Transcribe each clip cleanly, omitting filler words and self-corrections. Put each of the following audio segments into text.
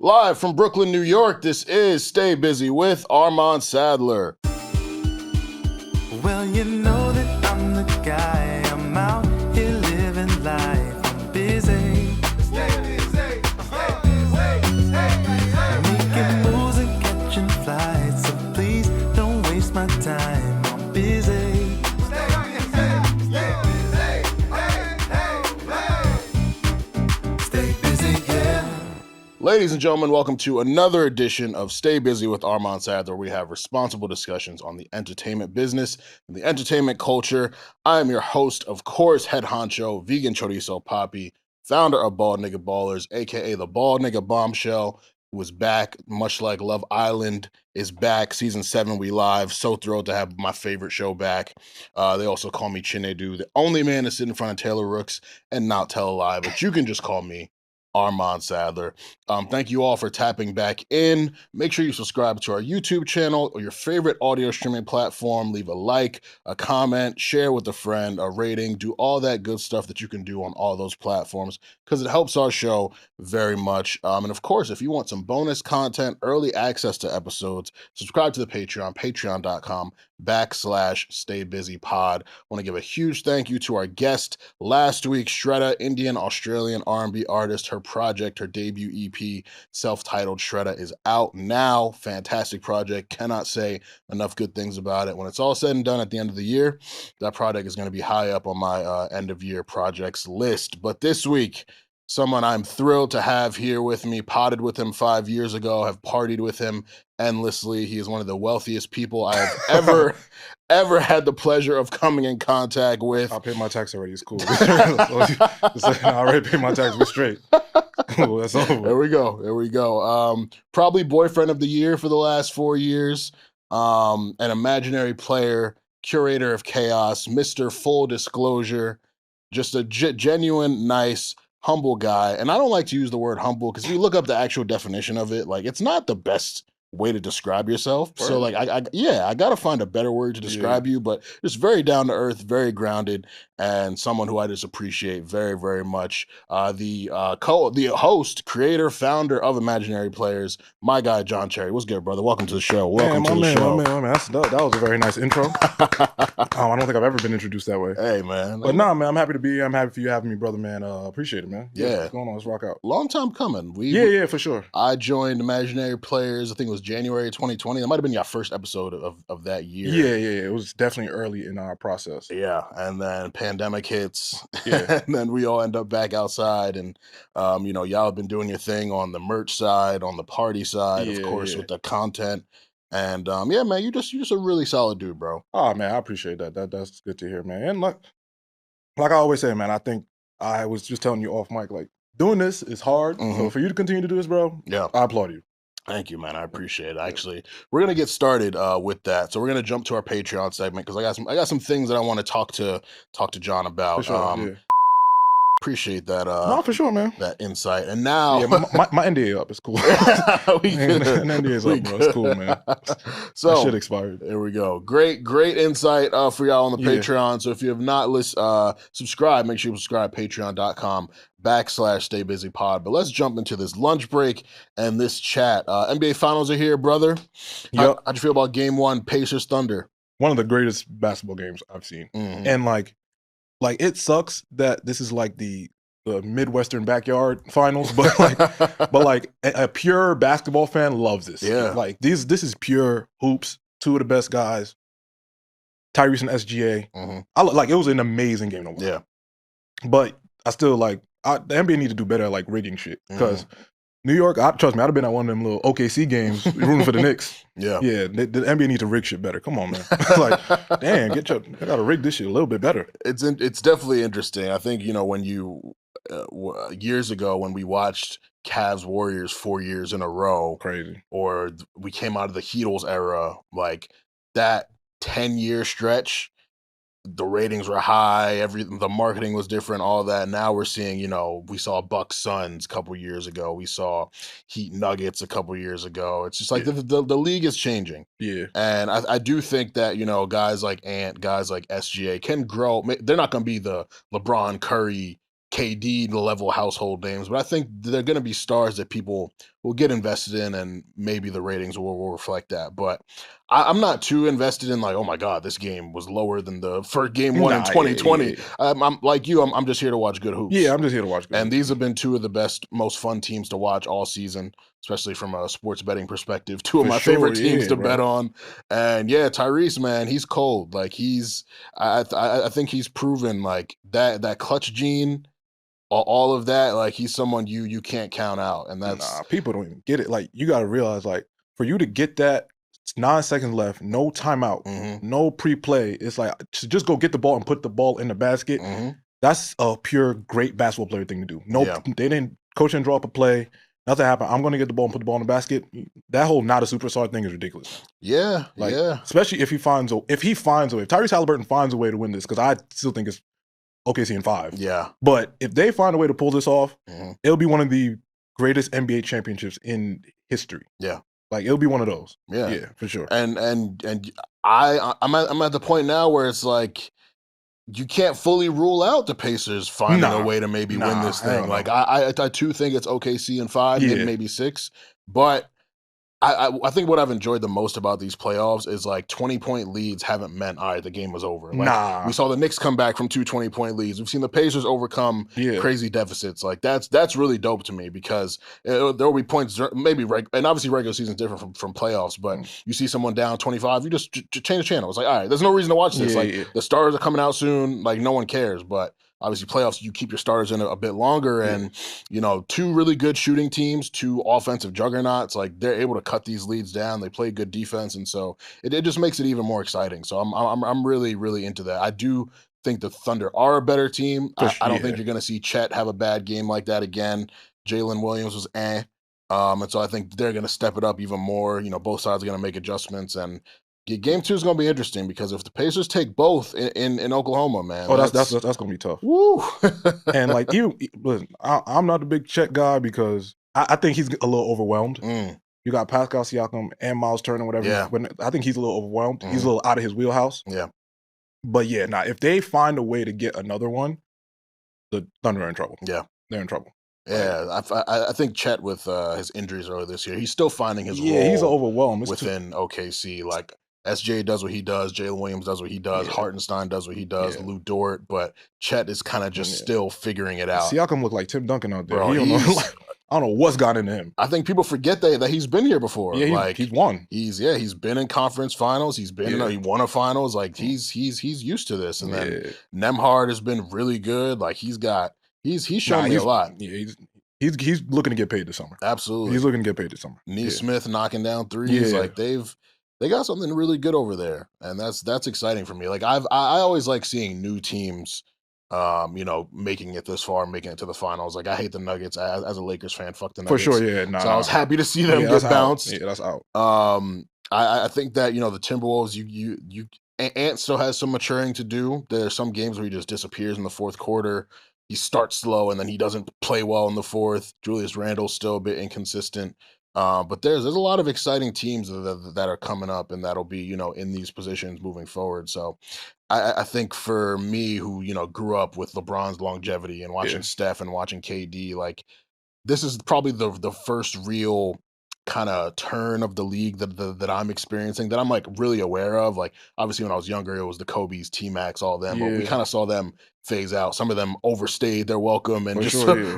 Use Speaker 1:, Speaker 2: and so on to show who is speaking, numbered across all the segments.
Speaker 1: Live from Brooklyn, New York, this is Stay Busy with Armon Sadler.
Speaker 2: Well, you know that I'm the guy. I'm out here living life. I'm busy. Stay busy. Making moves and catching flights. So please don't waste my time. I'm busy. Stay busy, yeah.
Speaker 1: Ladies and gentlemen, welcome to another edition of Stay Busy with Armon Sadler, where we have responsible discussions on the entertainment business and the entertainment culture. I am your host, of course, head honcho, vegan chorizo Poppy, founder of Bald Nigga Ballers, aka the Bald Nigga Bombshell, who is back, much like Love Island is back. Season 7, we live. So thrilled to have my favorite show back. They also call me Chinedu, the only man to sit in front of Taylor Rooks and not tell a lie, but you can just call me Armon Sadler. Thank you all for tapping back in. Make sure you subscribe to our YouTube channel or your favorite audio streaming platform. Leave a like, a comment, share with a friend, a rating, do all that good stuff that you can do on all those platforms because it helps our show very much. And of course, if you want some bonus content, early access to episodes, subscribe to the Patreon, patreon.com/staybusypod. I want to give a huge thank you to our guest last week, Shredda, Indian Australian R&B artist. Her project, her debut EP, self-titled Shredda, is out now. Fantastic project. Cannot say enough good things about it. When it's all said and done at the end of the year, that project is going to be high up on my end of year projects list. But this week, someone I'm thrilled to have here with me, potted with him 5 years ago, have partied with him endlessly. He is one of the wealthiest people I have ever had the pleasure of coming in contact with.
Speaker 3: I paid my tax already. It's cool. I already paid my tax. We're straight. Cool, that's over.
Speaker 1: There we go. Probably boyfriend of the year for the last 4 years. An imaginary player, curator of chaos, Mr. Full Disclosure, just a genuine, nice, humble guy. And I don't like to use the word humble because if you look up the actual definition of it, like, it's not the best way to describe yourself. Word. So like, I gotta find a better word to describe you, but just very down to earth, very grounded, and someone who I just appreciate very, very much. The host, creator, founder of Imaginary Players, my guy, John Chery. What's good, brother? Welcome to the show. Welcome to the show.
Speaker 3: My man. That was a very nice intro. I don't think I've ever been introduced that way.
Speaker 1: Hey, man.
Speaker 3: But nah, man, I'm happy to be here. I'm happy for you having me, brother, man. Appreciate it, man.
Speaker 1: Yeah.
Speaker 3: What's going on? Let's rock out.
Speaker 1: Long time coming.
Speaker 3: Yeah, for sure.
Speaker 1: I joined Imaginary Players, I think it was January 2020. That might have been your first episode of that year.
Speaker 3: Yeah. It was definitely early in our process.
Speaker 1: Yeah, and then pandemic hits.
Speaker 3: Yeah.
Speaker 1: And then we all end up back outside, and y'all have been doing your thing on the merch side, on the party side, of course, with the content. And yeah, man, you're just a really solid dude, bro.
Speaker 3: Oh man, I appreciate that. That's good to hear, man. And like I always say, man, I think I was just telling you off mic, like, doing this is hard. So for you to continue to do this, bro, I applaud you.
Speaker 1: Thank you, man. I appreciate it. Actually, we're gonna get started with that. So we're gonna jump to our Patreon segment because I got some things that I want to talk to John about.
Speaker 3: For sure,
Speaker 1: Appreciate that.
Speaker 3: No, for sure, man.
Speaker 1: That insight. And now,
Speaker 3: my NDA up. It's cool. NDA's up, bro. It's cool, man.
Speaker 1: So
Speaker 3: that shit expired.
Speaker 1: There we go. Great insight for y'all on the Patreon. So if you have not subscribed, make sure you subscribe. Patreon.com/staybusypod. But let's jump into this lunch break and this chat. NBA Finals are here, brother.
Speaker 3: Yep.
Speaker 1: How'd you feel about Game 1, Pacers Thunder?
Speaker 3: One of the greatest basketball games I've seen, and like it sucks that this is like the Midwestern backyard finals, but like a pure basketball fan loves this.
Speaker 1: Yeah,
Speaker 3: like this is pure hoops. Two of the best guys, Tyrese and SGA. It was an amazing game to watch.
Speaker 1: Yeah,
Speaker 3: but I still the NBA need to do better at like rigging shit because New York, trust me, I'd have been at one of them little OKC games rooting for the Knicks. Yeah, the NBA need to rig shit better. Come on, man. It's like, damn, I gotta rig this shit a little bit better.
Speaker 1: It's definitely interesting. I think when you years ago when we watched Cavs Warriors 4 years in a row,
Speaker 3: crazy,
Speaker 1: or we came out of the Heatles era, like that 10-year stretch. The ratings were high, the marketing was different, all that. Now we're seeing, we saw Bucks Suns a couple years ago. We saw Heat Nuggets a couple years ago. It's just like the league is changing.
Speaker 3: Yeah.
Speaker 1: And I do think that, guys like Ant, guys like SGA can grow. They're not going to be the LeBron, Curry, KD level household names, but I think they're going to be stars that people we'll get invested in, and maybe the ratings will reflect that. But I'm not too invested in like, oh my god, this game was lower than the first game one in 2020. I'm like you. I'm just here to watch good hoops.
Speaker 3: Yeah, I'm just here to watch good
Speaker 1: and
Speaker 3: hoops.
Speaker 1: These have been two of the best, most fun teams to watch all season, especially from a sports betting perspective. Two of my favorite teams to bet on. And yeah, Tyrese, man, he's cold. Like I think he's proven like that clutch gene, all of that. Like he's someone you can't count out. And that's
Speaker 3: people don't even get it. Like you got to realize, like for you to get that, it's 9 seconds left, no timeout, no pre-play. It's like just go get the ball and put the ball in the basket. That's a pure great basketball player thing to do. Coach didn't draw up a play. Nothing happened. I'm going to get the ball and put the ball in the basket. That whole not a superstar thing is ridiculous.
Speaker 1: Yeah,
Speaker 3: especially if he finds a way. If Tyrese Halliburton finds a way to win this, because I still think it's OKC in 5.
Speaker 1: Yeah.
Speaker 3: But if they find a way to pull this off, it'll be one of the greatest NBA championships in history.
Speaker 1: Yeah.
Speaker 3: Like it'll be one of those.
Speaker 1: Yeah,
Speaker 3: for sure.
Speaker 1: And I'm at the point now where it's like you can't fully rule out the Pacers finding a way to maybe win this thing. Like I too think it's OKC in 5, maybe 6, but I think what I've enjoyed the most about these playoffs is like 20-point leads haven't meant, all right, the game was over. Like, we saw the Knicks come back from 2 20-point leads. We've seen the Pacers overcome crazy deficits. Like that's really dope to me, because there will be points, maybe and obviously regular season is different from playoffs, but you see someone down 25, you just change the channel. It's like, all right, there's no reason to watch this. The stars are coming out soon. Like no one cares, but obviously playoffs, you keep your starters in a bit longer, and 2 really good shooting teams, 2 offensive juggernauts, like they're able to cut these leads down. They play good defense, and so it just makes it even more exciting. So I'm really, really into that. I do think the Thunder are a better team. I don't think you're going to see Chet have a bad game like that again. Jalen Williams was and so I think they're going to step it up even more. Both sides are going to make adjustments, and Game 2 is going to be interesting, because if the Pacers take both in Oklahoma, man,
Speaker 3: that's going to be tough.
Speaker 1: Woo!
Speaker 3: And like listen, I'm not a big Chet guy, because I think he's a little overwhelmed. You got Pascal Siakam and Miles Turner, whatever.
Speaker 1: Yeah.
Speaker 3: I think he's a little overwhelmed. He's a little out of his wheelhouse.
Speaker 1: Yeah.
Speaker 3: But if they find a way to get another one, the Thunder are in trouble.
Speaker 1: Yeah.
Speaker 3: They're in trouble.
Speaker 1: Yeah, I think Chet, with his injuries earlier this year, he's still finding his role.
Speaker 3: He's overwhelmed
Speaker 1: within OKC. Like SJ does what he does, Jalen Williams does what he does, Hartenstein does what he does, Lou Dort, but Chet is kind of just still figuring it out.
Speaker 3: Siakam looked like Tim Duncan out there.
Speaker 1: Bro,
Speaker 3: I don't know what's got into him.
Speaker 1: I think people forget that he's been here before.
Speaker 3: Yeah, he's won.
Speaker 1: He's been in conference finals. He's been he won a finals. Like he's used to this. And then Nembhard has been really good. Like he's shown me a lot.
Speaker 3: Yeah, he's looking to get paid this summer.
Speaker 1: Absolutely,
Speaker 3: he's looking to get paid this summer.
Speaker 1: Smith knocking down threes. Like they got something really good over there, and that's exciting for me. Like I always like seeing new teams, making it this far, making it to the finals. Like I hate the Nuggets as a Lakers fan. Fuck the Nuggets.
Speaker 3: For sure,
Speaker 1: so I was happy to see them get bounced.
Speaker 3: Yeah, that's out.
Speaker 1: I think that the Timberwolves, Ant still has some maturing to do. There's some games where he just disappears in the fourth quarter. He starts slow and then he doesn't play well in the fourth. Julius Randle's still a bit inconsistent. But there's a lot of exciting teams that are coming up, and that'll be, in these positions moving forward. So I think for me, who, grew up with LeBron's longevity and watching Steph and watching KD, like this is probably the first real kind of turn of the league that I'm experiencing, that I'm like really aware of. Like obviously when I was younger, it was the Kobe's, T-Max, all them, but we kind of saw them phase out. Some of them overstayed their welcome and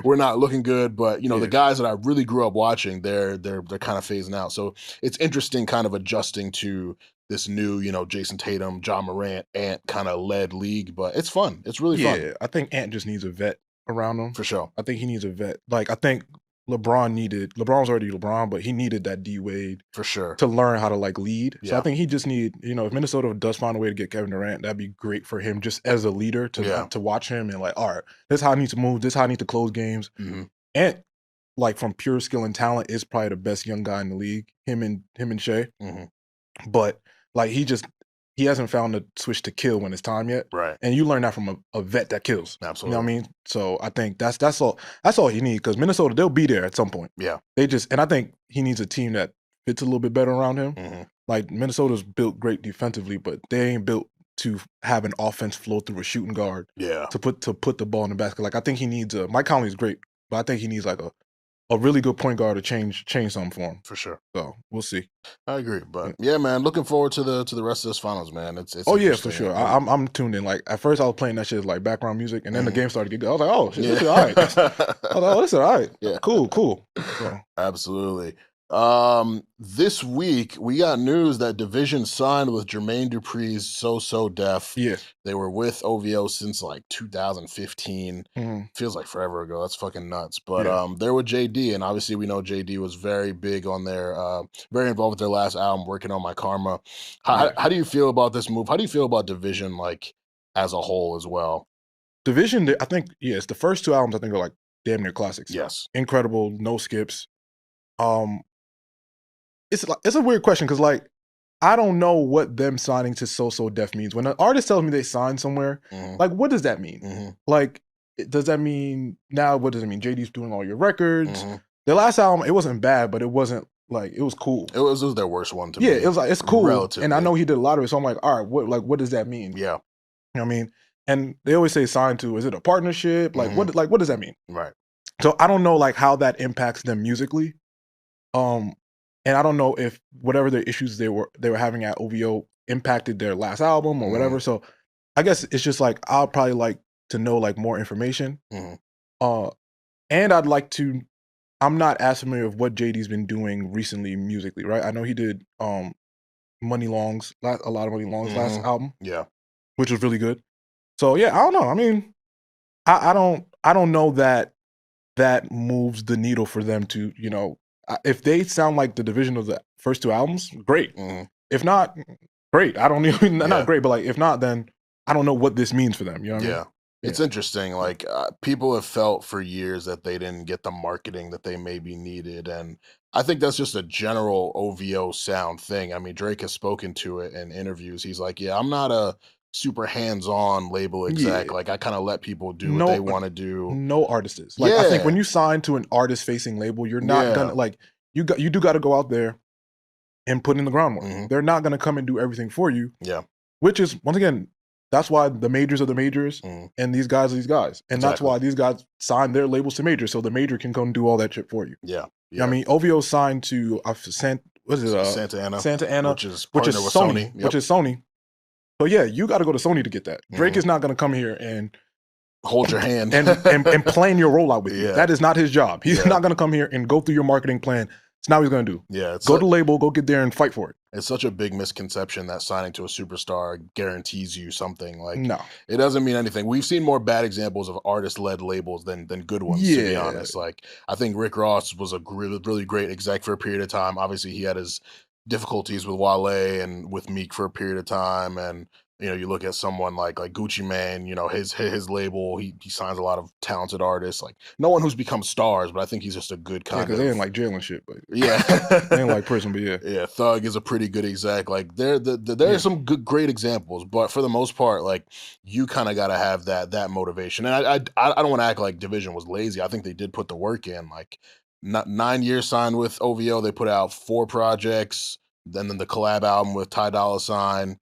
Speaker 1: we're not looking good. But the guys that I really grew up watching, they're kind of phasing out. So it's interesting kind of adjusting to this new, Jason Tatum, John Morant, Ant kind of led league, but it's fun. It's really fun.
Speaker 3: Yeah, I think Ant just needs a vet around him.
Speaker 1: For sure.
Speaker 3: I think he needs a vet. Like I think LeBron was already LeBron, but he needed that D-Wade
Speaker 1: for sure
Speaker 3: to learn how to like lead. So I think he just if Minnesota does find a way to get Kevin Durant, that'd be great for him just as a leader to watch him and like, all right, this is how I need to move, this is how I need to close games. And like from pure skill and talent is probably the best young guy in the league, him and Shea. But like he hasn't found the switch to kill when it's time yet.
Speaker 1: Right.
Speaker 3: And you learn that from a vet that kills.
Speaker 1: Absolutely.
Speaker 3: You know what I mean? So I think that's all he needs, because Minnesota, they'll be there at some point.
Speaker 1: Yeah.
Speaker 3: And I think he needs a team that fits a little bit better around him. Like Minnesota's built great defensively, but they ain't built to have an offense flow through a shooting guard.
Speaker 1: Yeah.
Speaker 3: To put the ball in the basket. Like I think he needs Mike Conley's great, but I think he needs like a really good point guard to change something for him.
Speaker 1: For sure.
Speaker 3: So we'll see.
Speaker 1: I agree, but yeah, man, looking forward to the rest of this finals, man. It's
Speaker 3: oh yeah, for sure. I'm tuned in. Like at first, I was playing that shit as like background music, and then the game started to get good. I was like, oh shit, this is all right. I was like, oh, this is all right. Yeah, cool. So.
Speaker 1: Absolutely. This week we got news that Division signed with Jermaine Dupri's So Def.
Speaker 3: Yeah.
Speaker 1: They were with OVO since like 2015. Feels like forever ago. That's fucking nuts. But they're with JD, and obviously we know JD was very big on their very involved with their last album, working on My Karma. How do you feel about this move? How do you feel about Division like as a whole as well?
Speaker 3: Division, I think, it's the first 2 albums I think are like damn near classics.
Speaker 1: Yes.
Speaker 3: Incredible, no skips. It's a weird question because like I don't know what them signing to So Def means. When an artist tells me they signed somewhere, like what does that mean? Like does that mean now? What does it mean? JD's doing all your records. Their last album, it wasn't bad, but it wasn't like it was cool.
Speaker 1: It was their worst one to me.
Speaker 3: Yeah, it was like it's cool,
Speaker 1: relatively. And
Speaker 3: I know he did a lot of it. So I'm like, all right, what does that mean?
Speaker 1: Yeah,
Speaker 3: you know what I mean. And they always say signed to. Is it a partnership? Like what does that mean?
Speaker 1: Right.
Speaker 3: So I don't know like how that impacts them musically. And I don't know if whatever their issues they were having at OVO impacted their last album or whatever. So I guess it's just like I'll probably like to know like more information. And I'd like to. I'm not as familiar with what JD's been doing recently musically, right? I know he did Money Long's a lot of Money Long's last album, which was really good. So yeah, I don't know. I mean, I don't know that moves the needle for them to, you know. If they sound like the Division of the first 2 albums, great. If not, great. I don't even not great, but like if not, then I don't know what this means for them. You know what I mean?
Speaker 1: It's interesting. Like people have felt for years that they didn't get the marketing that they maybe needed, and I think that's just a general OVO sound thing. I mean, Drake has spoken to it in interviews. He's like, "Yeah, I'm not a super hands-on label exec. Like I kind of let people do what they want to do."
Speaker 3: No artist is. Like I think when you sign to an artist-facing label, you're not gonna like you do got to go out there and put in the groundwork. They're not gonna come and do everything for you.
Speaker 1: Yeah,
Speaker 3: which is once again. That's why the majors are the majors, and these guys are these guys. And that's why these guys sign their labels to majors, so the major can come and do all that shit for you.
Speaker 1: Yeah.
Speaker 3: I mean, OVO signed to Santa Ana,
Speaker 1: which is Sony.
Speaker 3: Which is Sony. So yeah, you got to go to Sony to get that. Drake is not going to come here and
Speaker 1: hold your hand
Speaker 3: and plan your rollout with you. That is not his job. He's not going to come here and go through your marketing plan. It's not what he's going to do.
Speaker 1: Yeah,
Speaker 3: go to label, go get there and fight for it.
Speaker 1: It's such a big misconception that signing to a superstar guarantees you something. Like,
Speaker 3: no,
Speaker 1: it doesn't mean anything. We've seen more bad examples of artist-led labels than good ones, to be honest. Like, I think Rick Ross was a really great exec for a period of time. Obviously, he had his difficulties with Wale and with Meek for a period of time, and you know, you look at someone like Gucci Mane, you know, his label, he signs a lot of talented artists, like no one who's become stars, but I think he's just a good kind of.
Speaker 3: Because they ain't like jail and shit, but
Speaker 1: yeah,
Speaker 3: they ain't like prison, but yeah.
Speaker 1: Yeah, Thug is a pretty good exec. Like there are some great examples, but for the most part, like you kind of got to have that motivation. And I don't want to act like Division was lazy. I think they did put the work in. Like 9 years signed with OVO, they put out 4 projects. Then the collab album with Ty Dolla $ign.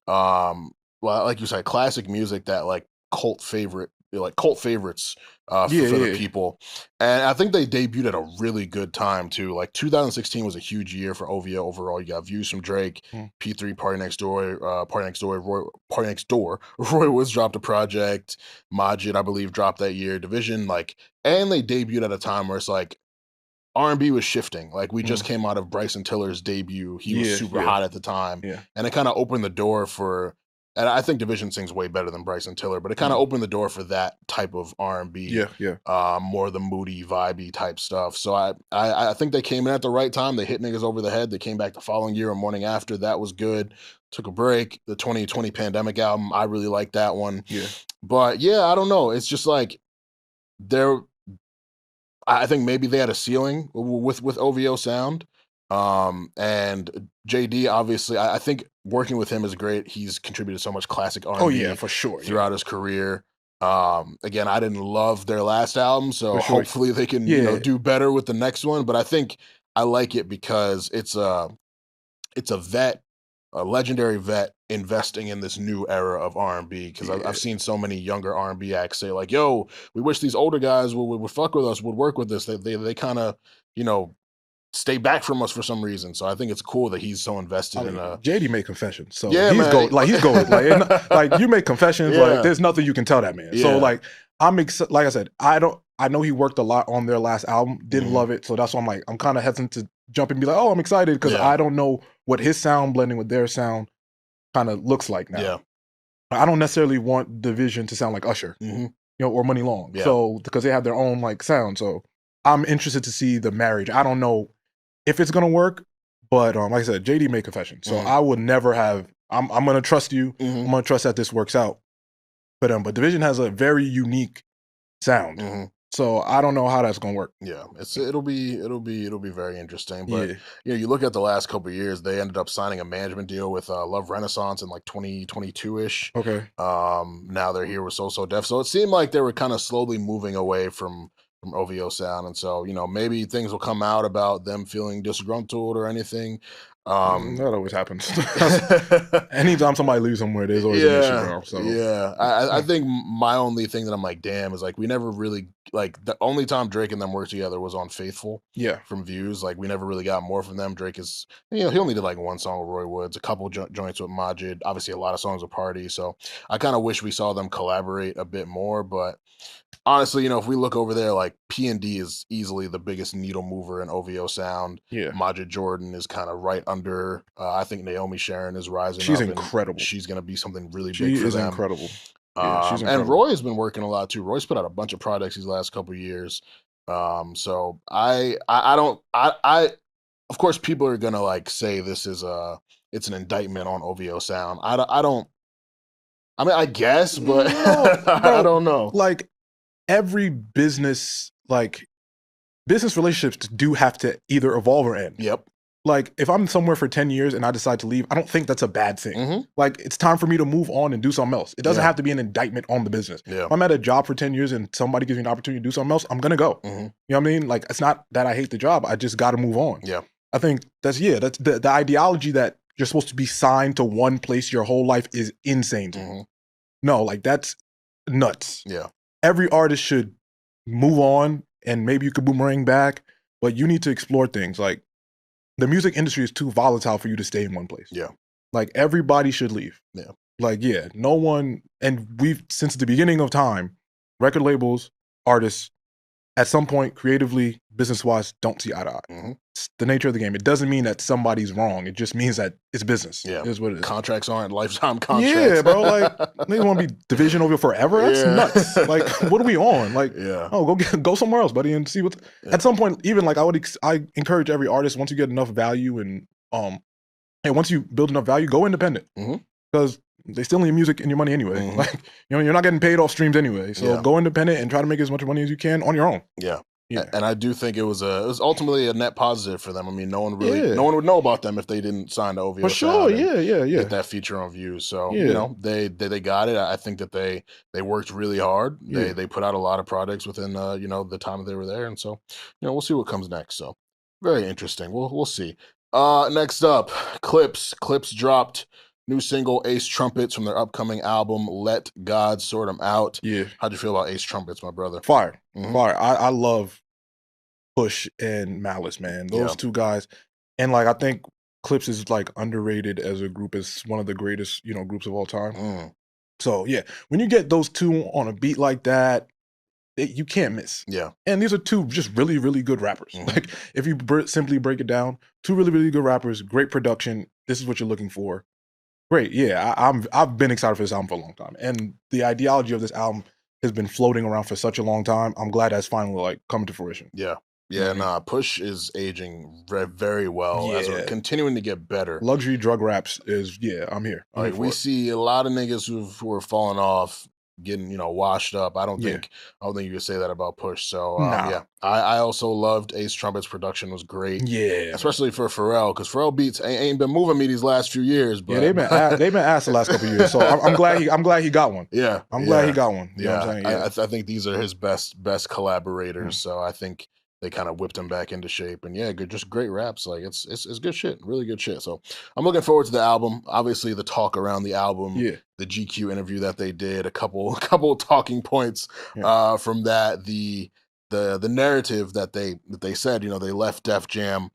Speaker 1: Well, like you said, classic music that like cult favorites for the people. And I think they debuted at a really good time too. Like 2016 was a huge year for OVO overall. You got Views from Drake, P3, Party Next Door, Roy Woods dropped a project, Majid, I believe, dropped that year, Division, like, and they debuted at a time where it's like R&B was shifting. Like we just came out of Bryson Tiller's debut. He was super hot at the time. Yeah. And it kind of opened the door for, and I think Division sings way better than Bryson Tiller, but it kind of opened the door for that type of R&B. More the moody, vibey type stuff. So I think they came in at the right time. They hit niggas over the head. They came back the following year or morning after. That was good. Took a break. The 2020 Pandemic album, I really liked that one. Yeah. But yeah, I don't know. It's just like I think maybe they had a ceiling with OVO sound. And JD, obviously, I think working with him is great. He's contributed so much classic R&B
Speaker 3: for sure,
Speaker 1: throughout his career. Again, I didn't love their last album, so hopefully they can do better with the next one. But I think I like it because it's a vet a legendary vet investing in this new era of R&B, because I've seen so many younger R&B acts say like, "Yo, we wish these older guys would fuck with us, would work with us. They kind of, you know, stay back from us for some reason." So I think it's cool that he's so invested in
Speaker 3: JD made confessions, so
Speaker 1: yeah,
Speaker 3: he's
Speaker 1: man.
Speaker 3: gold. Like he's gold. Like you make confessions, like there's nothing you can tell that man. So like like I said, I know he worked a lot on their last album, didn't love it, so that's why I'm kind of hesitant to jump and be like, oh, I'm excited, because I don't know what his sound blending with their sound kind of looks like now.
Speaker 1: Yeah.
Speaker 3: I don't necessarily want Division to sound like Usher, you know, or Money Long. So because they have their own like sound. So I'm interested to see the marriage. I don't know if it's gonna work, but like I said, JD made confessions. So I would never have. I'm gonna trust you. I'm gonna trust that this works out. But Division has a very unique sound. So I don't know how that's gonna work.
Speaker 1: Yeah, it'll be very interesting. But you know, you look at the last couple of years, they ended up signing a management deal with Love Renaissance in like 2022-ish.
Speaker 3: Okay.
Speaker 1: Now they're here with So Def. So it seemed like they were kind of slowly moving away from OVO sound, and so, you know, maybe things will come out about them feeling disgruntled or anything.
Speaker 3: That always happens. Anytime somebody leaves somewhere, there's always an issue, bro. So
Speaker 1: I think my only thing that I'm like, damn, is like we never really, like, the only time Drake and them worked together was on Faithful. From Views. Like, we never really got more from them. Drake is, you know, he only did like one song with Roy Woods, a couple joints with Majid, obviously a lot of songs with Party. So I kind of wish we saw them collaborate a bit more. But honestly, you know, if we look over there, like P&D is easily the biggest needle mover in OVO sound. Majid Jordan is kind of right under. I think Naomi Sharon is rising.
Speaker 3: She's incredible.
Speaker 1: She's going to be something really big for
Speaker 3: them. She is incredible. She's incredible.
Speaker 1: And Roy has been working a lot too. Roy's put out a bunch of projects these last couple of years. So I of course people are gonna like say this is it's an indictment on OVO sound. I mean, I guess, but
Speaker 3: no, bro,
Speaker 1: I don't know.
Speaker 3: Like every business, like business relationships do have to either evolve or end. Like if I'm somewhere for 10 years and I decide to leave, I don't think that's a bad thing. Like it's time for me to move on and do something else. It doesn't have to be an indictment on the business. If I'm at a job for 10 years and somebody gives me an opportunity to do something else, I'm gonna go. You know what I mean? Like it's not that I hate the job. I just got to move on. I think that's the ideology that you're supposed to be signed to one place your whole life is insane to me. No, like that's nuts. Every artist should move on, and maybe you could boomerang back, but you need to explore things. Like the music industry is too volatile for you to stay in one place. Like everybody should leave. Like, no one, and we've, since the beginning of time, record labels, artists, at some point, creatively, business-wise, don't see eye to eye. It's the nature of the game. It doesn't mean that somebody's wrong. It just means that it's business. It is what it is.
Speaker 1: Contracts aren't lifetime contracts.
Speaker 3: Yeah, bro. Like, they want to be Division over forever? That's nuts. Like, what are we on? Like, oh, go somewhere else, buddy, and see what. At some point, even like I encourage every artist, once you get enough value and once you build enough value, go independent. Because they still need music and your money anyway. Like, you know, you're not getting paid off streams anyway. So go independent and try to make as much money as you can on your own. And I do think it was ultimately a net positive for them. I mean, no one would know about them if they didn't sign to OVO. For sure, get that feature on Views. So you know, they got it. I think that they worked really hard. They put out a lot of products within you know, the time that they were there, and so, you know, we'll see what comes next. So very interesting. We'll see. Next up, Clipse. Clipse dropped new single Ace Trumpets from their upcoming album Let God Sort 'Em Out. How'd you feel about Ace Trumpets, my brother? Fire. Fire. I love Push and Malice, man. Those two guys. And like I think Clipse is like underrated as a group, as one of the greatest, you know, groups of all time. So when you get those two on a beat like that, you can't miss. And these are two just really, really good rappers. Like if you simply break it down, two really, really good rappers, great production. This is what you're looking for. Great, I've been excited for this album for a long time, and the ideology of this album has been floating around for such a long time. I'm glad that's finally like coming to fruition. Push is aging very well as we're continuing to get better. Luxury drug raps is I'm here.
Speaker 1: Like we see a lot of niggas who are falling off, getting, you know, washed up. I don't think you could say that about Push. So I also loved Ace Trumpets' production was great. Especially for Pharrell, because Pharrell beats ain't been moving me these last few years. But
Speaker 3: they've been asked the last couple of years. So I'm glad he got one. I'm glad he got one. You know what I'm saying?
Speaker 1: I think these are his best collaborators. So I think they kind of whipped him back into shape. And yeah, good, just great raps. Like it's good shit, really good shit. So I'm looking forward to the album. Obviously, the talk around the album, the GQ interview that they did, a couple talking points from that. The narrative that they said, you know, they left Def Jam.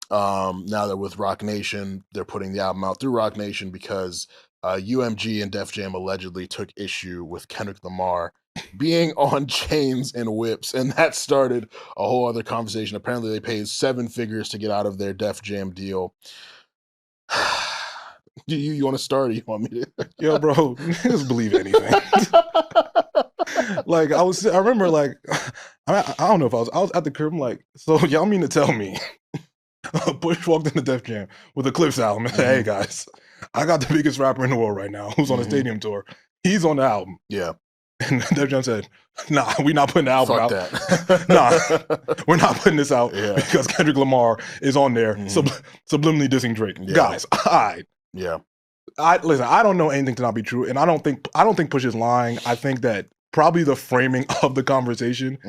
Speaker 1: Now they're with Roc Nation. They're putting the album out through Roc Nation because UMG and Def Jam allegedly took issue with Kendrick Lamar being on chains and whips, and that started a whole other conversation. Apparently, they paid 7 figures to get out of their Def Jam deal. Do you want to start, or you want me to?
Speaker 3: Yo, bro, just believe anything. Like I remember, like I don't know if I was at the crib. I'm like, so y'all mean to tell me Push walked into Def Jam with a Clipse album and said, "Hey guys, I got the biggest rapper in the world right now who's on a stadium tour. He's on the album."
Speaker 1: Yeah.
Speaker 3: And Def Jam said, "Nah, we're not putting the album out.
Speaker 1: That.
Speaker 3: Nah, we're not putting this out because Kendrick Lamar is on there subliminally dissing Drake." Guys, listen, I don't know anything to not be true, and I don't think Push is lying. I think that probably the framing of the conversation.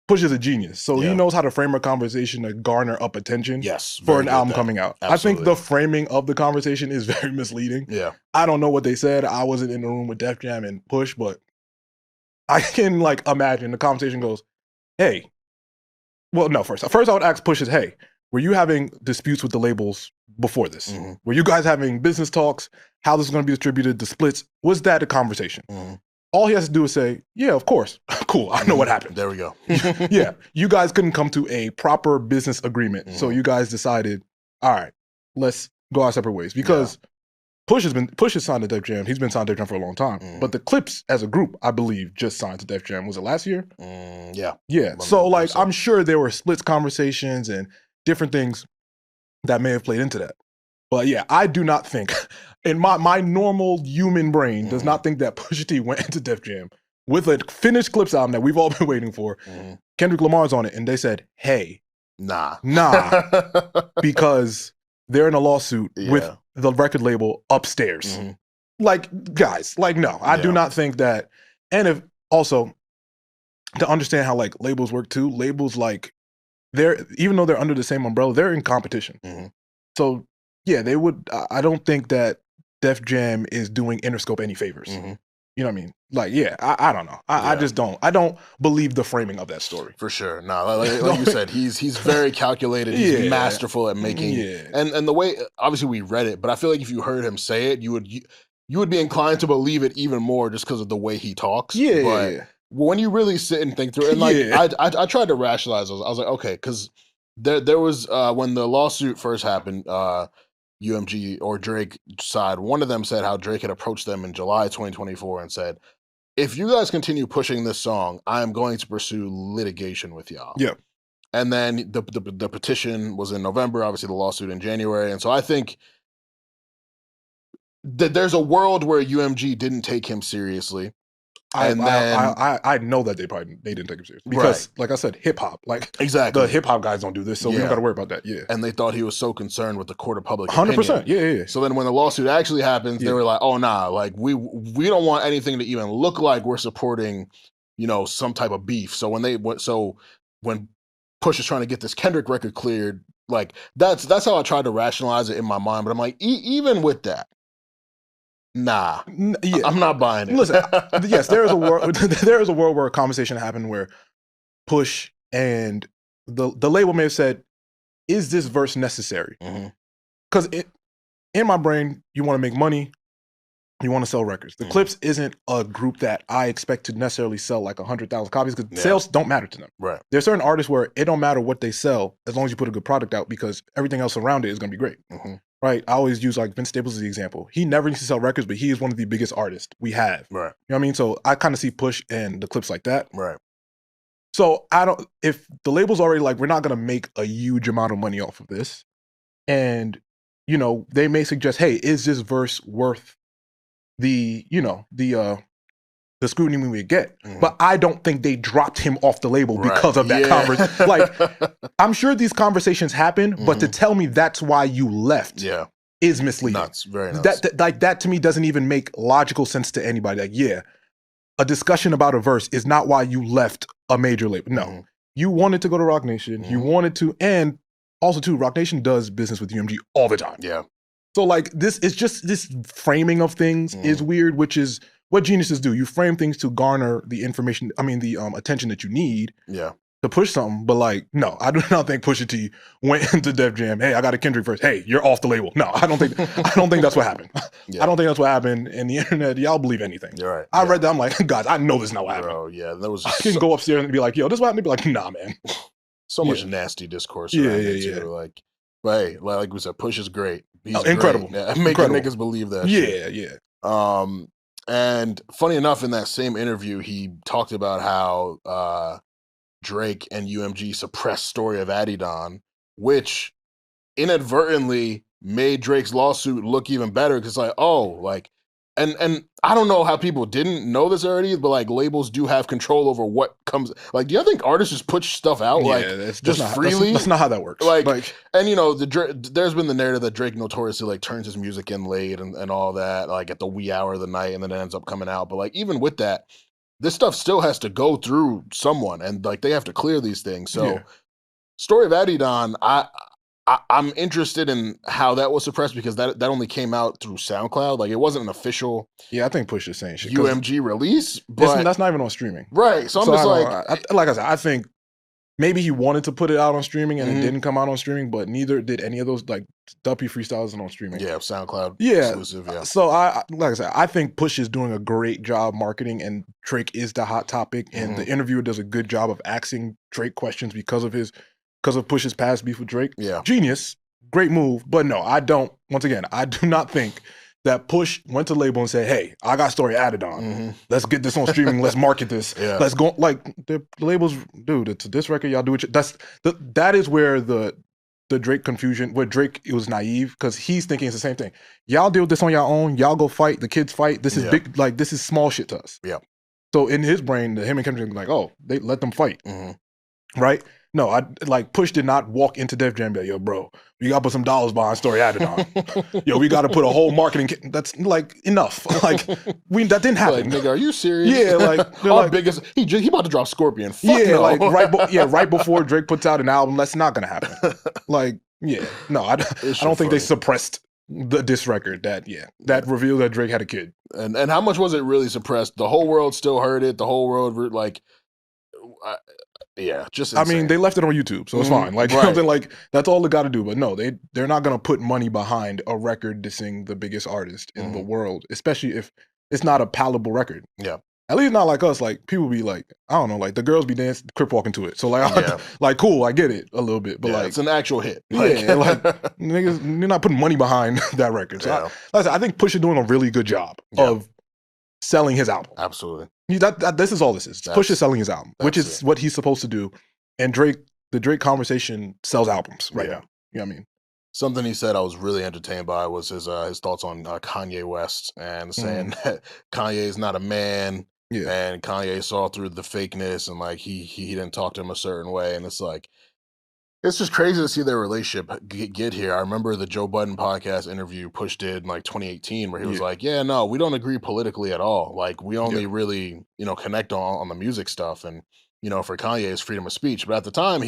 Speaker 3: Push is a genius, so he knows how to frame a conversation to garner up attention for an album coming out. Absolutely. I think the framing of the conversation is very misleading. Yeah, I don't know what they said. I wasn't in the room with Def Jam and Push, but I can like imagine the conversation goes, "Hey, well, no, first I would ask Push is, hey, were you having disputes with the labels before this? Were you guys having business talks? How this is going to be distributed, the splits? Was that a conversation?" All he has to do is say, "Yeah, of course. Cool. I know what happened."
Speaker 1: There we go.
Speaker 3: Yeah. You guys couldn't come to a proper business agreement. So you guys decided, all right, let's go our separate ways. Because Push has signed to Def Jam. He's been signed to Def Jam for a long time. But the Clipse as a group, I believe, just signed to Def Jam. Was it last year?
Speaker 1: Yeah.
Speaker 3: Yeah. So like I'm sure there were splits conversations and different things that may have played into that. But yeah, I do not think, in my normal human brain, does not think that Pusha T went into Def Jam with a finished Clipse album that we've all been waiting for. Kendrick Lamar's on it, and they said, "Hey, nah," because they're in a lawsuit with the record label upstairs. Like, guys, like, no, I do not think that. And if also to understand how like labels work too, labels like even though they're under the same umbrella, they're in competition. So. Yeah, they would. I don't think that Def Jam is doing Interscope any favors. You know what I mean? Like, yeah, I don't know. I just don't. I don't believe the framing of that story.
Speaker 1: For sure. No, like you said, he's very calculated. He's masterful at making. And the way, obviously, we read it, but I feel like if you heard him say it, you would be inclined to believe it even more just because of the way he talks. But when you really sit and think through it, and like I tried to rationalize. I was like, okay, because there was when the lawsuit first happened. UMG or Drake side, one of them said how Drake had approached them in July 2024 and said, "If you guys continue pushing this song, I am going to pursue litigation with y'all." Yeah. And then the petition was in November, obviously the lawsuit in January. And so I think that there's a world where UMG didn't take him seriously.
Speaker 3: I know that they didn't take him seriously because, like I said, hip hop, like
Speaker 1: exactly
Speaker 3: the hip hop guys don't do this, so we don't got to worry about that. Yeah,
Speaker 1: and they thought he was so concerned with the court of public
Speaker 3: 100%. Yeah.
Speaker 1: So then when the lawsuit actually happens, they were like, "Oh nah, like we don't want anything to even look like we're supporting, you know, some type of beef." So when Push is trying to get this Kendrick record cleared, like that's how I tried to rationalize it in my mind. But I'm like, even with that. Nah, I'm not buying it.
Speaker 3: Listen, yes, there is a world. There is a world where a conversation happened where Push and the label may have said, "Is this verse necessary?" Because in my brain, you want to make money, you want to sell records. The Clipse isn't a group that I expect to necessarily sell like 100,000 copies because sales don't matter to them. Right. There's certain artists where it don't matter what they sell as long as you put a good product out because everything else around it is going to be great. Right, I always use like Vince Staples as the example. He never needs to sell records, but he is one of the biggest artists we have. Right, you know what I mean. So I kind of see Push and the Clipse like that. Right. So if the label's already like, we're not gonna make a huge amount of money off of this, and you know they may suggest, hey, is this verse worth the scrutiny we would get? But I don't think they dropped him off the label because of that conversation. Like, I'm sure these conversations happen, but to tell me that's why you left is misleading.
Speaker 1: Nuts, very nuts.
Speaker 3: That to me doesn't even make logical sense to anybody. Like, a discussion about a verse is not why you left a major label. No. you wanted to go to Rock Nation. You wanted to, and also too, Rock Nation does business with UMG all the time.
Speaker 1: Yeah.
Speaker 3: So like this, it's just this framing of things is weird, which is what geniuses do. You frame things to garner the information, the attention that you need.
Speaker 1: Yeah.
Speaker 3: To push something, but like, no, I do not think Pusha T went into Def Jam. Hey, I got a Kendrick verse. Hey, you're off the label. No, I don't think that's what happened.
Speaker 1: Yeah.
Speaker 3: I don't think that's what happened. And the internet, y'all believe anything.
Speaker 1: You're right.
Speaker 3: I read that. I'm like, guys, I know this is not what happened.
Speaker 1: Bro, yeah, that was.
Speaker 3: I can go upstairs and be like, yo, this is what happened. Be like, nah, man.
Speaker 1: So much nasty discourse.
Speaker 3: Yeah.
Speaker 1: Like, but hey, like we said, Push is great. He's
Speaker 3: incredible.
Speaker 1: Great. Yeah, making niggas believe that.
Speaker 3: Yeah.
Speaker 1: And funny enough, in that same interview, he talked about how Drake and UMG suppressed Story of Adidon, which inadvertently made Drake's lawsuit look even better because like, and I don't know how people didn't know this already, but like labels do have control over what comes. Like, do you think artists just push stuff out freely?
Speaker 3: That's not how that works.
Speaker 1: Like and you know, there's been the narrative that Drake notoriously like turns his music in late and all that, like at the wee hour of the night, and then it ends up coming out. But like even with that, this stuff still has to go through someone, and like they have to clear these things. So, Story of Adidon, I'm interested in how that was suppressed because that only came out through SoundCloud. Like it wasn't an official.
Speaker 3: Yeah, I think Push is saying shit.
Speaker 1: UMG release, but
Speaker 3: that's not even on streaming.
Speaker 1: Right. So I'm just
Speaker 3: like I said, I think maybe he wanted to put it out on streaming and it didn't come out on streaming, but neither did any of those. Like Duppy Freestyles on streaming.
Speaker 1: Yeah, SoundCloud.
Speaker 3: Yeah.
Speaker 1: Exclusive, yeah.
Speaker 3: So like I said, I think Push is doing a great job marketing, and Drake is the hot topic, and the interviewer does a good job of asking Drake questions because of Push's past beef with Drake.
Speaker 1: Yeah.
Speaker 3: Genius. Great move. But no, I do not think that Push went to the label and said, hey, I got Story added on. Let's get this on streaming. Let's market this.
Speaker 1: Yeah.
Speaker 3: Let's go. Like the labels, dude, it's this record, y'all do it. That is where the Drake confusion, where Drake, it was naive because he's thinking it's the same thing. Y'all deal with this on your own. Y'all go fight. The kids fight. This is big. Like this is small shit to us.
Speaker 1: Yeah.
Speaker 3: So in his brain, him and Kendrick like, oh, they let them fight. Right? No, Push did not walk into Def Jam and be like, yo, bro, we gotta put some dollars behind Story Adidon. Yo, we gotta put a whole marketing that's like enough. Like that didn't happen.
Speaker 1: Like, nigga, are you serious?
Speaker 3: Yeah, like
Speaker 1: our biggest he about to drop Scorpion. Fuck no.
Speaker 3: Like right before Drake puts out an album, that's not gonna happen. Like, yeah. No, I don't think they suppressed this record that revealed that Drake had a kid.
Speaker 1: And how much was it really suppressed? The whole world still heard it. The whole world like just insane.
Speaker 3: I mean, they left it on YouTube, so it's fine. Like, you know what I'm saying? Like, that's all they got to do. But no, they're not going to put money behind a record dissing the biggest artist in the world, especially if it's not a palatable record.
Speaker 1: Yeah.
Speaker 3: At least not like us. Like, people be like, I don't know, like the girls be dancing, crip walking to it. So like, like cool, I get it a little bit, but like
Speaker 1: it's an actual hit.
Speaker 3: Like niggas, you're not putting money behind that record. So like I said, I think Push is doing a really good job of selling his album.
Speaker 1: Absolutely.
Speaker 3: This is all this is. Push is selling his album, which is what he's supposed to do. And the Drake conversation sells albums right now. You know what I mean?
Speaker 1: Something he said I was really entertained by was his thoughts on Kanye West and saying that Kanye is not a man. Yeah. And Kanye saw through the fakeness and like he didn't talk to him a certain way. And it's like, it's just crazy to see their relationship get here. I remember the Joe Budden podcast interview Push did in like 2018 where he was like, yeah, no, we don't agree politically at all. Like we only really, connect on the music stuff. And, for Kanye, it's freedom of speech. But at the time,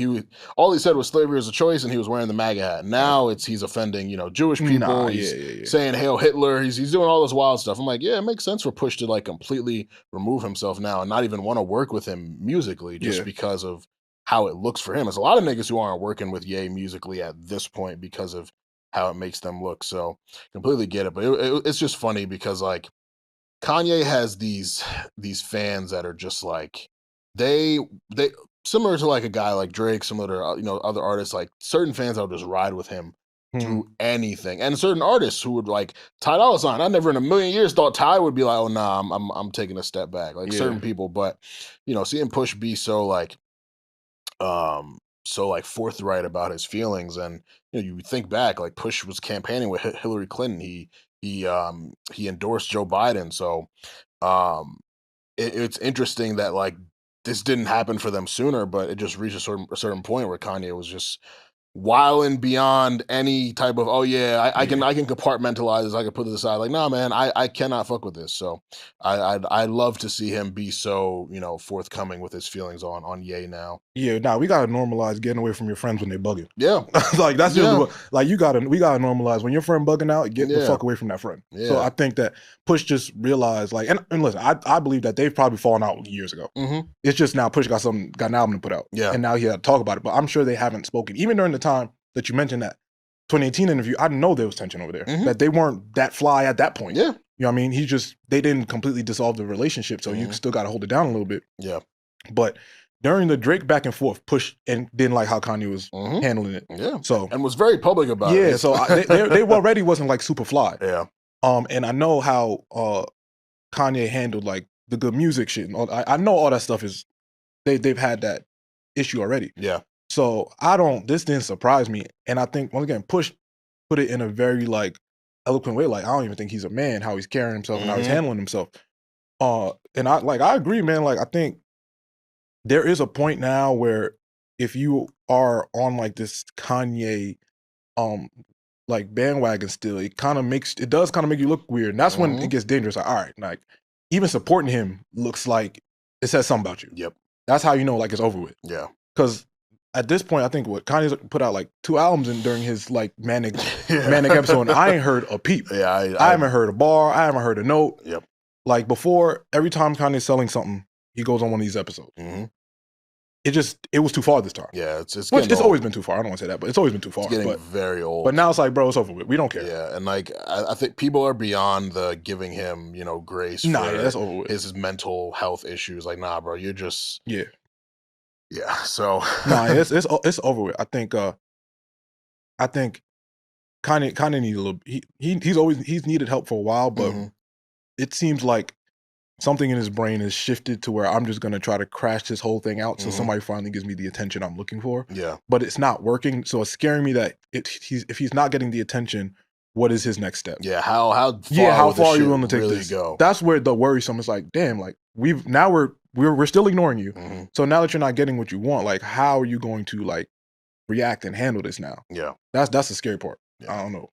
Speaker 1: all he said was slavery is a choice, and he was wearing the MAGA hat. Now he's offending, Jewish people. He's saying Hail Hitler. He's doing all this wild stuff. I'm like, yeah, it makes sense for Push to like completely remove himself now and not even want to work with him musically just because of how it looks for him. There's a lot of niggas who aren't working with Ye musically at this point because of how it makes them look. So completely get it. But it's just funny because like Kanye has these fans that are just like, they similar to like a guy like Drake, similar to other artists, like certain fans that'll just ride with him through anything, and certain artists who would like Ty Dolla $ign. I never in a million years thought Ty would be like, oh nah, I'm taking a step back, like certain people. But seeing Push be so like forthright about his feelings, and you think back, like Push was campaigning with Hillary Clinton. He endorsed Joe Biden, so it's interesting that like this didn't happen for them sooner, but it just reached a certain point where Kanye was just wilding beyond any type of, oh yeah, I can compartmentalize this, I can put this aside. Like, nah, man, I cannot fuck with this. So I love to see him be so, you know, forthcoming with his feelings on Ye now.
Speaker 3: Yeah, nah, we gotta normalize getting away from your friends when they bugging.
Speaker 1: Yeah.
Speaker 3: Like that's just like we gotta normalize when your friend bugging out, get the fuck away from that friend. Yeah. So I think that Push just realized, like, and listen, I believe that they've probably fallen out years ago. It's just now Push got an album to put out. Yeah. And now he had to talk about it. But I'm sure they haven't spoken. Even during the time that you mentioned that 2018 interview, I know there was tension over there. That they weren't that fly at that point. Yeah. You know what I mean? They didn't completely dissolve the relationship, so you still gotta hold it down a little bit. Yeah. But during the Drake back and forth, Push and didn't like how Kanye was handling it. Yeah. So
Speaker 1: and was very public about it.
Speaker 3: Yeah, so they already wasn't like super fly. Yeah. And I know how Kanye handled like the good music shit. And I know all that stuff is they've had that issue already. Yeah. So this didn't surprise me. And I think once again, Push put it in a very like eloquent way. Like I don't even think he's a man, how he's carrying himself and how he's handling himself. And I agree, man. Like I think there is a point now where if you are on like this Kanye like bandwagon still, it does kind of make you look weird. And that's when it gets dangerous. Like, all right, like even supporting him looks like it says something about you. Yep. That's how you know like it's over with. Yeah. Because at this point, I think what Kanye's put out like 2 albums during his like manic episode, and I ain't heard a peep. Yeah, I haven't heard a bar. I haven't heard a note. Yep. Like before, every time Kanye's selling something, he goes on one of these episodes. It was too far this time. Yeah, it's always been too far. I don't want to say that, but it's always been too far.
Speaker 1: It's getting very old.
Speaker 3: But now it's like, bro, it's over with. We don't care.
Speaker 1: Yeah, and like I think people are beyond the giving him, you know, grace.
Speaker 3: Nah, that's over with.
Speaker 1: His mental health issues. Like, nah, bro, you're just yeah. So
Speaker 3: nah, it's over with. I think Kanye needs a little. He's needed help for a while, but it seems like something in his brain is shifted to where I'm just going to try to crash this whole thing out so somebody finally gives me the attention I'm looking for. Yeah. But it's not working. So it's scaring me that if he's not getting the attention, what is his next step?
Speaker 1: Yeah. How
Speaker 3: far are you willing to take really this? Go? That's where the worrisome is like, damn, like we're still ignoring you. So now that you're not getting what you want, like how are you going to like react and handle this now? Yeah. That's the scary part. Yeah. I don't know.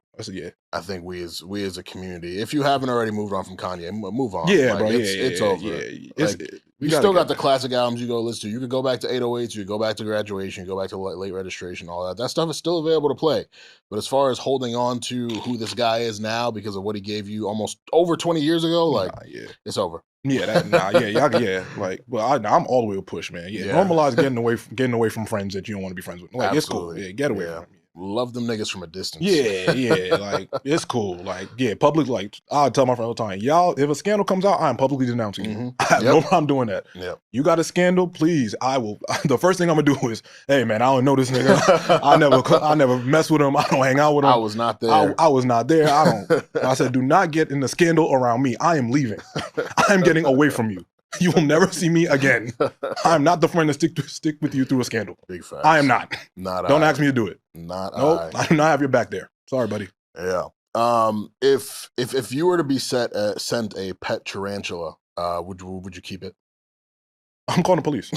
Speaker 1: I think we as a community, if you haven't already moved on from Kanye, move on.
Speaker 3: Yeah,
Speaker 1: like,
Speaker 3: bro.
Speaker 1: It's over. Yeah. Like, you still got the classic albums you go listen to. You could go back to 808s, you could go back to Graduation, you go back to Late Registration, all that. That stuff is still available to play. But as far as holding on to who this guy is now because of what he gave you almost over 20 years ago, like it's over.
Speaker 3: Yeah, Like, well, I'm all the way with Push, man. Yeah. Normalize getting away from friends that you don't want to be friends with. Like, Absolutely. It's cool. Yeah, get away from them.
Speaker 1: Love them niggas from a distance.
Speaker 3: Yeah, like it's cool. Like, public. Like, I tell my friend all the time, y'all, if a scandal comes out, I'm publicly denouncing you. I have no problem doing that. Yep. You got a scandal, please. I will. The first thing I'm gonna do is, hey man, I don't know this nigga. I never mess with him. I don't hang out with him.
Speaker 1: I was not there.
Speaker 3: I was not there. I said, do not get in the scandal around me. I am leaving. I am getting away from you. You will never see me again. I'm not the friend to stick with you through a scandal. Big facts. I am not. Don't ask me to do it. I do not have your back there. Sorry, buddy.
Speaker 1: Yeah. If you were to be sent a pet tarantula, would you keep it?
Speaker 3: I'm calling the police.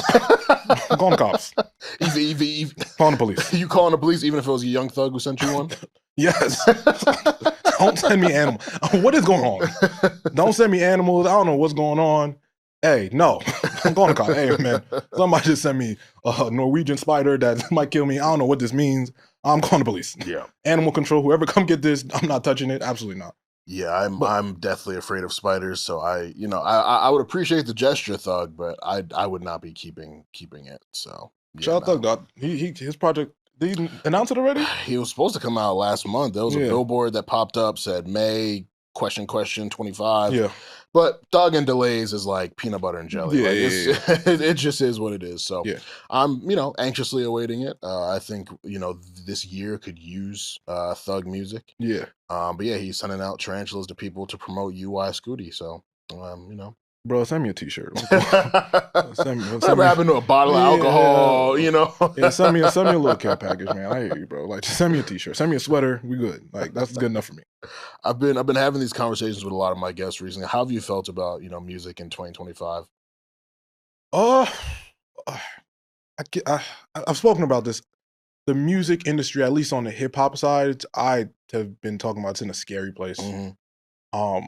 Speaker 3: I'm calling the cops. Calling the police.
Speaker 1: You calling the police even if it was a young thug who sent you one?
Speaker 3: Yes. Don't send me animals. What is going on? Don't send me animals. I don't know what's going on. Hey, no. I'm calling the cops. Hey, man. Somebody just sent me a Norwegian spider that might kill me. I don't know what this means. I'm calling the police. Yeah. Animal control. Whoever come get this, I'm not touching it. Absolutely not.
Speaker 1: Yeah, I'm deathly afraid of spiders, so I would appreciate the gesture, Thug, but I would not be keeping it. So
Speaker 3: shout out Thug, dog. His project. Did he announce it already?
Speaker 1: He was supposed to come out last month. There was a billboard that popped up, said May question 25. Yeah. But Thug and delays is like peanut butter and jelly. It just is what it is. So I'm, anxiously awaiting it. I think, this year could use Thug music. Yeah. But yeah, he's sending out tarantulas to people to promote UI Scooty. So,
Speaker 3: Bro, send me a t-shirt.
Speaker 1: Send me a bottle of alcohol,
Speaker 3: Yeah, send me a little care package, man. I hear you, bro. Like, just send me a t-shirt. Send me a sweater. We good. Like, that's good enough for me.
Speaker 1: I've been having these conversations with a lot of my guests recently. How have you felt about, music in 2025?
Speaker 3: I've spoken about this. the music industry, at least on the hip hop side, I have been talking about it's in a scary place. The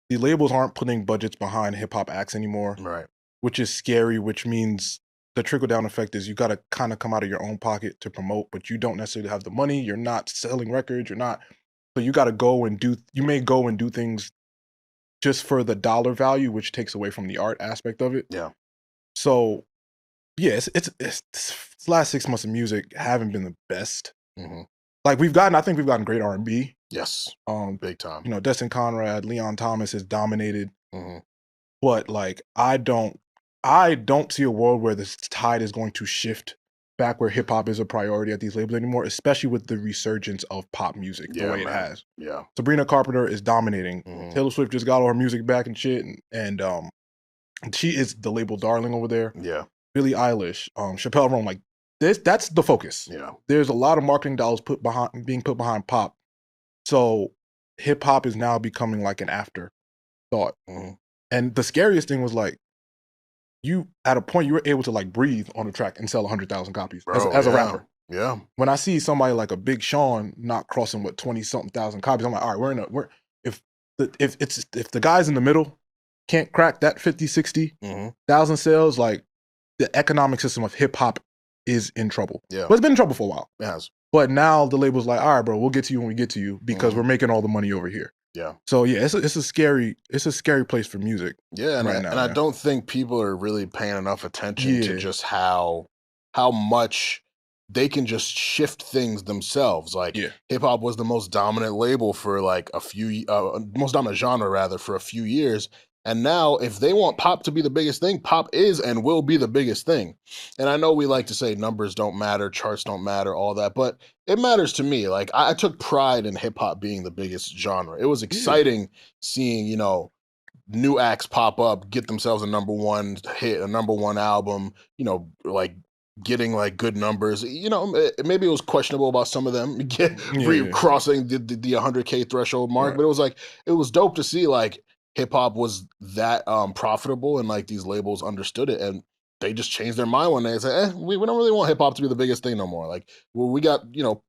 Speaker 3: labels aren't putting budgets behind hip hop acts anymore,
Speaker 1: right?
Speaker 3: Which is scary. Which means the trickle down effect is you got to kind of come out of your own pocket to promote, but you don't necessarily have the money. You're not selling records. You're not. So you got to go and do. You may go and do things just for the dollar value, which takes away from the art aspect of it.
Speaker 1: Yeah.
Speaker 3: So, yeah, it's last 6 months of music haven't been the best. Like I think we've gotten great R&B.
Speaker 1: Yes. Big time.
Speaker 3: You know, Destin Conrad, Leon Thomas has dominated. But like, I don't see a world where this tide is going to shift back where hip hop is a priority at these labels anymore, especially with the resurgence of pop music the way it has.
Speaker 1: Yeah.
Speaker 3: Sabrina Carpenter is dominating. Taylor Swift just got all her music back and shit, and she is the label darling over there.
Speaker 1: Yeah.
Speaker 3: Billie Eilish, Chappelle Roan, like that's the focus.
Speaker 1: Yeah.
Speaker 3: There's a lot of marketing dollars being put behind pop. So hip hop is now becoming like an afterthought. And the scariest thing was like, you at a point you were able to like breathe on a track and sell 100,000 copies as a rapper.
Speaker 1: Yeah.
Speaker 3: When I see somebody like a Big Sean not crossing 20-something thousand copies, I'm like, all right, if the guys in the middle can't crack that 50-60,000 sales, like the economic system of hip hop is in trouble.
Speaker 1: Yeah.
Speaker 3: But it's been in trouble for a while.
Speaker 1: It has.
Speaker 3: But now the label's like, all right, bro, we'll get to you when we get to you because we're making all the money over here.
Speaker 1: Yeah.
Speaker 3: So yeah, it's a scary place for music.
Speaker 1: Yeah, and,
Speaker 3: right now,
Speaker 1: I don't think people are really paying enough attention to just how much they can just shift things themselves. Like hip hop was the most dominant label for like most dominant genre rather for a few years. And now, if they want pop to be the biggest thing, pop is and will be the biggest thing. And I know we like to say numbers don't matter, charts don't matter, all that, but it matters to me. Like, I took pride in hip hop being the biggest genre. It was exciting seeing, you know, new acts pop up, get themselves a #1 hit, a #1 album, you know, like getting like good numbers. You know, maybe it was questionable about some of them crossing the 100K threshold mark, but it was like, it was dope to see like, hip hop was that profitable and like these labels understood it and they just changed their mind one day and said, we don't really want hip hop to be the biggest thing no more. Like, well, we got, you know,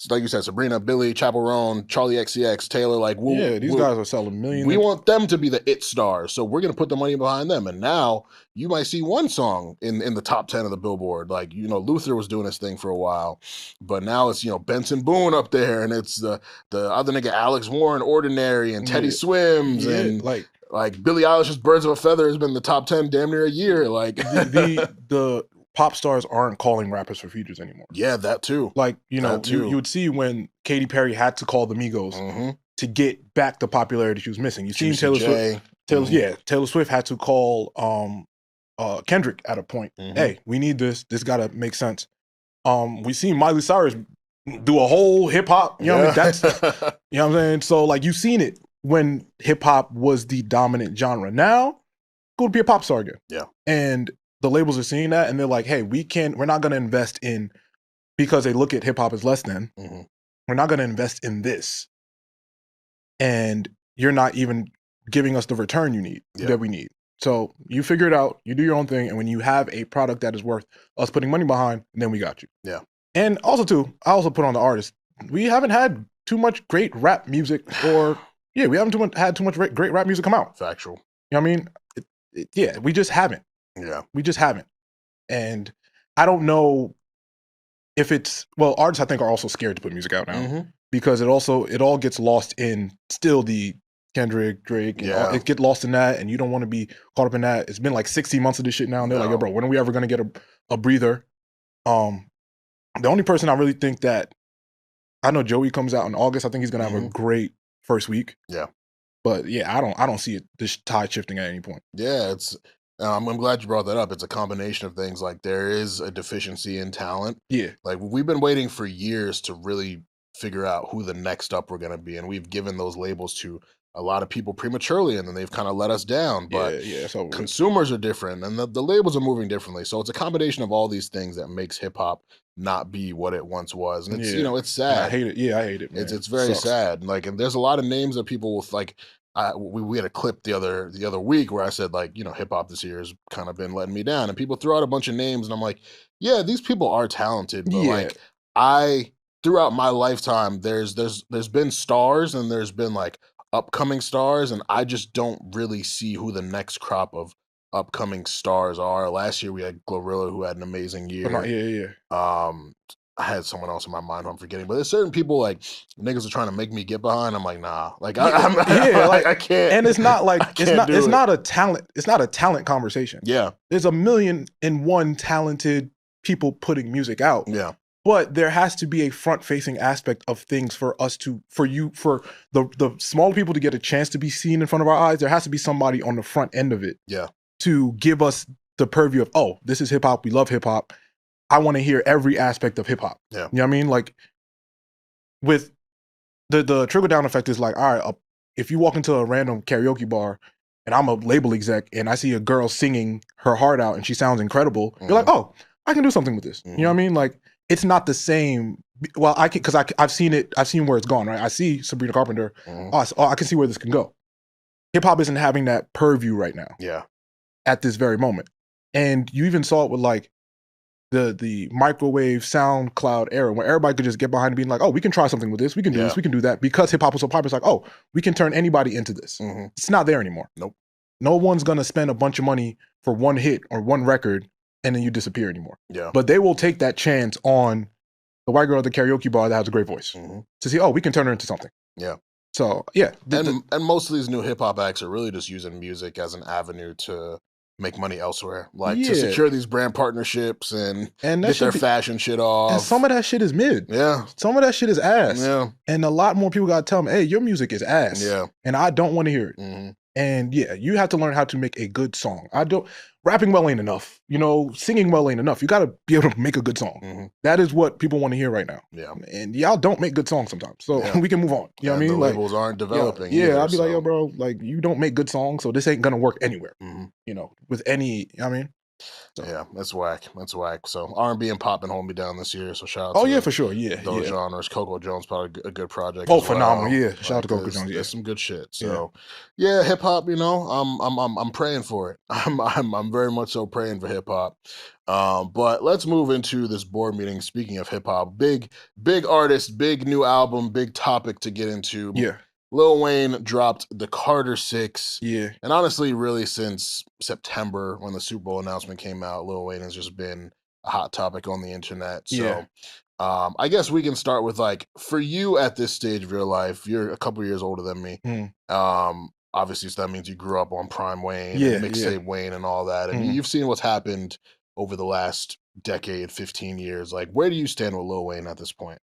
Speaker 1: like you said, Sabrina, Billy, Chappell Roan, Charlie XCX, Taylor, like,
Speaker 3: these guys are selling millions.
Speaker 1: We want them to be the it stars, so we're gonna put the money behind them. And now you might see one song in the top 10 of the Billboard. Like, you know, Luther was doing his thing for a while, but now it's, you know, Benson Boone up there, and it's the other nigga Alex Warren, Ordinary, and Teddy Swims, and like Billie Eilish's Birds of a Feather has been the top 10 damn near a year. Like
Speaker 3: the pop stars aren't calling rappers for features anymore.
Speaker 1: Yeah, that too.
Speaker 3: Like, you know, you would see when Katy Perry had to call the Migos to get back the popularity she was missing. You see Taylor Swift. Taylor Swift had to call Kendrick at a point. Hey, we need this. This gotta make sense. We seen Miley Cyrus do a whole hip hop. You know what I mean? That's you know what I'm saying? So like you've seen it when hip hop was the dominant genre. Now, go to be a pop star again. Yeah. And the labels are seeing that and they're like, hey, we're not gonna invest in, because they look at hip hop as less than, we're not gonna invest in this. And you're not even giving us the return that we need. So you figure it out, you do your own thing, and when you have a product that is worth us putting money behind, then we got you. Yeah. And also too, I also put on the artist. We haven't had too much great rap music, or we haven't had too much great rap music come out.
Speaker 1: Factual.
Speaker 3: You know what I mean? We just haven't. Yeah. We just haven't. And I don't know if it's, well, artists I think are also scared to put music out now because it all gets lost in still the Kendrick, Drake, it get lost in that, and you don't want to be caught up in that. It's been like 60 months of this shit now, and they're like, yo, bro, when are we ever going to get a breather? The only person I really think that, I know Joey comes out in August. I think he's going to have a great first week. Yeah. But yeah, I don't see this tide shifting at any point.
Speaker 1: Yeah, it's, I'm glad you brought that up. It's a combination of things. Like, there is a deficiency in talent. Yeah. Like, we've been waiting for years to really figure out who the next up we're going to be. And we've given those labels to a lot of people prematurely, and then they've kind of let us down. But so consumers are different, and the labels are moving differently. So it's a combination of all these things that makes hip hop not be what it once was. And it's, you know, it's sad.
Speaker 3: I hate it. Yeah, I hate it, man.
Speaker 1: It's very sad. Like, and there's a lot of names that people will like, we had a clip the other week where I said, like, hip hop this year has kind of been letting me down, and people throw out a bunch of names, and I'm like, yeah, these people are talented, but like throughout my lifetime, there's been stars and there's been like upcoming stars, and I just don't really see who the next crop of upcoming stars are. Last year we had Glorilla, who had an amazing year. I had someone else in my mind who I'm forgetting, but there's certain people like niggas are trying to make me get behind. I'm like, nah, like I can't.
Speaker 3: And it's not like it's not a talent conversation.
Speaker 1: Yeah,
Speaker 3: there's 1,000,001 talented people putting music out.
Speaker 1: Yeah,
Speaker 3: but there has to be a front-facing aspect of things for the small people to get a chance to be seen in front of our eyes. There has to be somebody on the front end of it.
Speaker 1: Yeah, to
Speaker 3: give us the purview of, oh, this is hip hop. We love hip hop. I want to hear every aspect of hip hop.
Speaker 1: Yeah.
Speaker 3: You know what I mean? Like with the trickle down effect is like, all right, if you walk into a random karaoke bar and I'm a label exec and I see a girl singing her heart out and she sounds incredible, you're like, oh, I can do something with this. You know what I mean? Like it's not the same. Well, I can, because I've seen it. I've seen where it's gone, right? I see Sabrina Carpenter. Oh, I can see where this can go. Hip hop isn't having that purview right now.
Speaker 1: Yeah.
Speaker 3: At this very moment. And you even saw it with like the microwave SoundCloud era, where everybody could just get behind and being like, oh, we can try something with this, we can do this, we can do that, because hip hop was so popular. It's like, oh, we can turn anybody into this. It's not there anymore.
Speaker 1: Nope.
Speaker 3: No one's gonna spend a bunch of money for one hit or one record and then you disappear anymore.
Speaker 1: Yeah.
Speaker 3: But they will take that chance on the white girl at the karaoke bar that has a great voice to see, oh, we can turn her into something.
Speaker 1: Yeah.
Speaker 3: So yeah.
Speaker 1: And most of these new hip hop acts are really just using music as an avenue to make money elsewhere, like to secure these brand partnerships and get their fashion shit off.
Speaker 3: And some of that shit is mid.
Speaker 1: Yeah.
Speaker 3: Some of that shit is ass.
Speaker 1: Yeah.
Speaker 3: And a lot more people gotta tell them, hey, your music is ass.
Speaker 1: Yeah.
Speaker 3: And I don't want to hear it. And yeah, you have to learn how to make a good song. Rapping well ain't enough. Singing well ain't enough. You got to be able to make a good song. That is what people want to hear right now.
Speaker 1: Yeah.
Speaker 3: And y'all don't make good songs sometimes. So we can move on. You know what I mean?
Speaker 1: The labels aren't developing.
Speaker 3: Yeah, I'd be like, yo, bro, like you don't make good songs, so this ain't going to work anywhere. With any, you know what I mean?
Speaker 1: So. Yeah, that's whack. That's whack. So R&B and pop been holding me down this year. So shout out to
Speaker 3: for sure.
Speaker 1: those genres. Coco Jones probably a good project.
Speaker 3: Oh, phenomenal. Yeah. Shout out to Coco Jones.
Speaker 1: There's some good shit. So yeah, hip hop, I'm praying for it. I'm very much so praying for hip hop. But let's move into this board meeting. Speaking of hip hop, big artist, big new album, big topic to get into.
Speaker 3: Yeah.
Speaker 1: Lil Wayne dropped the Carter 6.
Speaker 3: Yeah.
Speaker 1: And honestly, really since September when the Super Bowl announcement came out, Lil Wayne has just been a hot topic on the internet. So I guess we can start with, like, for you at this stage of your life, you're a couple years older than me. Obviously, so that means you grew up on Prime Wayne, and Mixtape Wayne and all that. And you've seen what's happened over the last decade, 15 years. Like, where do you stand with Lil Wayne at this point?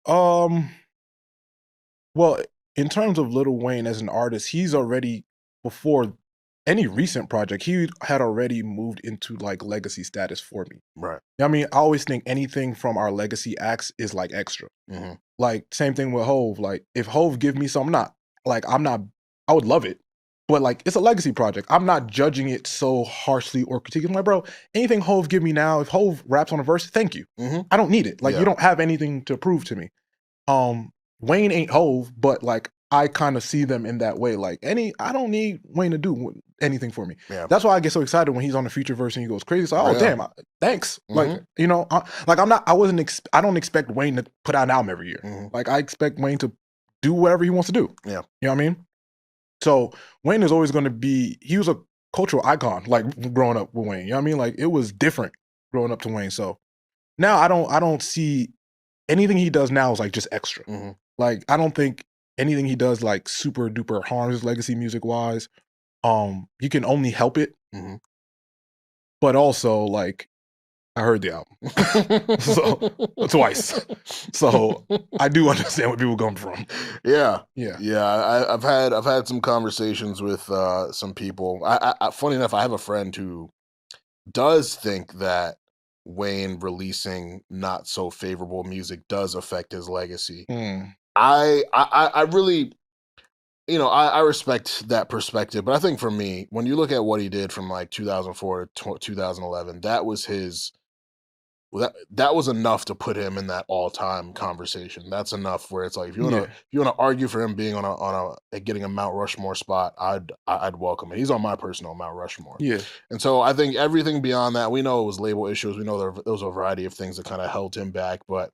Speaker 3: Well, in terms of Lil Wayne as an artist, he's already, before any recent project, he had already moved into like legacy status for me.
Speaker 1: Right.
Speaker 3: I mean, I always think anything from our legacy acts is like extra. Like same thing with Hove. Like if Hove give me something, I would love it, but like it's a legacy project. I'm not judging it so harshly or critiquing. Like, bro, anything Hove give me now, if Hove raps on a verse, thank you. I don't need it. Like you don't have anything to prove to me. Wayne ain't Hove, but like I kind of see them in that way. Like I don't need Wayne to do anything for me.
Speaker 1: Yeah.
Speaker 3: That's why I get so excited when he's on the feature verse and he goes crazy. It's like, oh damn, thanks. Like I don't expect Wayne to put out an album every year. Like I expect Wayne to do whatever he wants to do.
Speaker 1: Yeah,
Speaker 3: you know what I mean. So Wayne is always going to be. He was a cultural icon, like growing up with Wayne. You know what I mean? Like it was different growing up to Wayne. So now I don't see anything he does now is like just extra. Like I don't think anything he does like super duper harms his legacy music wise. You can only help it. But also like I heard the album so twice. So I do understand where people come from.
Speaker 1: Yeah.
Speaker 3: Yeah.
Speaker 1: I've had some conversations with some people. I funny enough, I have a friend who does think that Wayne releasing not so favorable music does affect his legacy. I really, I respect that perspective, but I think for me, when you look at what he did from like 2004 to 2011, that was his that was enough to put him in that all-time conversation. That's enough where it's like if you want to argue for him being on a getting a Mount Rushmore spot, I'd welcome it. He's on my personal Mount Rushmore.
Speaker 3: Yeah.
Speaker 1: And so I think everything beyond that, we know it was label issues. We know there was a variety of things that kind of held him back, but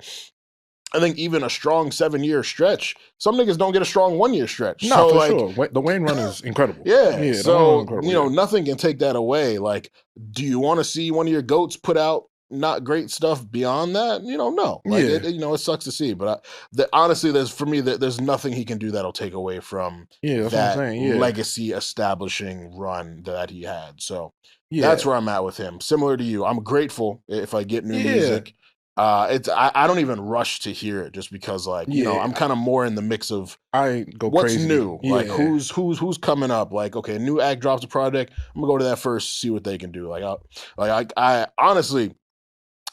Speaker 1: I think even a strong 7-year stretch, some niggas don't get a strong 1-year stretch.
Speaker 3: No, for sure. The Wayne run is incredible.
Speaker 1: Yeah. So, nothing can take that away. Like, do you want to see one of your GOATs put out not great stuff beyond that? No. Like, it sucks to see. But honestly, there's nothing he can do that'll take away from that legacy establishing run that he had. So that's where I'm at with him. Similar to you, I'm grateful if I get new music. I don't even rush to hear it just because I'm kind of more in the mix of what's
Speaker 3: crazy.
Speaker 1: New, like who's coming up. Like, okay, a new act drops a project, I'm gonna go to that first, see what they can do. I honestly,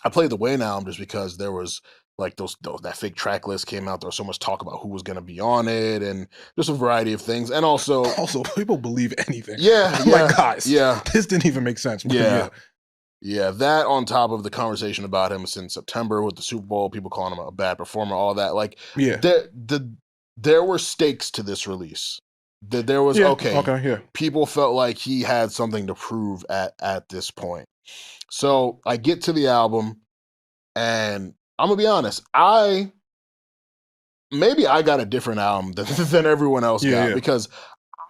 Speaker 1: I played the Wayne album just because there was like that fake track list came out. There was so much talk about who was gonna be on it and just a variety of things. And also
Speaker 3: people believe anything.
Speaker 1: Like,
Speaker 3: guys, this didn't even make sense.
Speaker 1: Yeah, that on top of the conversation about him since September with the Super Bowl, people calling him a bad performer, all that. Like, there were stakes to this release. There was people felt like he had something to prove at this point. So I get to the album, and I'm gonna be honest, maybe I got a different album than everyone else got because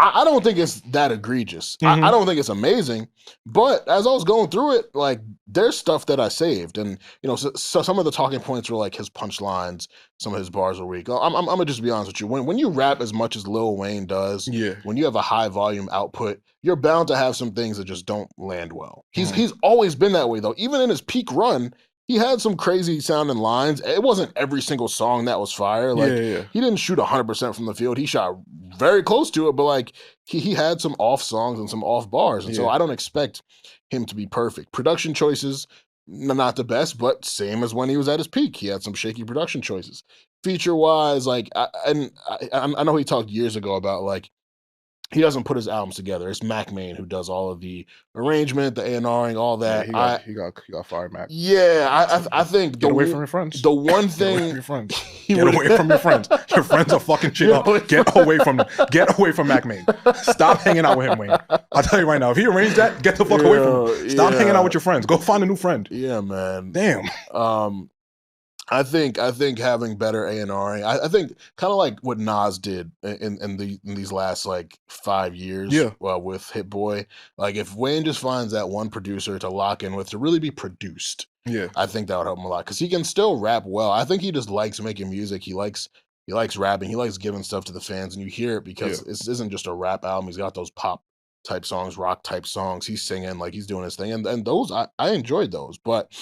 Speaker 1: I don't think it's that egregious. Mm-hmm. I don't think it's amazing, but as I was going through it, like, there's stuff that I saved, and so some of the talking points were like his punchlines, some of his bars were weak. I'm gonna just be honest with you. When you rap as much as Lil Wayne does, when you have a high volume output, you're bound to have some things that just don't land well. He's always been that way though. Even in his peak run, he had some crazy sounding lines. It wasn't every single song that was fire. Like, he didn't shoot 100% from the field. He shot very close to it, but like he had some off songs and some off bars. And so I don't expect him to be perfect. Production choices, not the best, but same as when he was at his peak. He had some shaky production choices. Feature wise, like, I know he talked years ago about like, he doesn't put his albums together. It's Mac Main who does all of the arrangement, the A&Ring, all that.
Speaker 3: He got fired, Mac.
Speaker 1: Yeah, I think
Speaker 3: get away from your friends.
Speaker 1: The one thing,
Speaker 3: get away from your friends. Get away from your friends. Your friends are fucking shit up. Get away from them. Get away from Mac Main. Stop hanging out with him, Wayne. I'll tell you right now. If he arranged that, get the fuck away from him. Stop hanging out with your friends. Go find a new friend.
Speaker 1: Yeah, man.
Speaker 3: Damn.
Speaker 1: I think having better A&R, I think kind of like what Nas did in these last like 5 years with Hit Boy. Like, if Wayne just finds that one producer to lock in with to really be produced, I think that would help him a lot because he can still rap well. I think he just likes making music. He likes rapping. He likes giving stuff to the fans, and you hear it because this isn't just a rap album. He's got those pop type songs, rock type songs. He's singing, like, he's doing his thing, and those I enjoyed those, but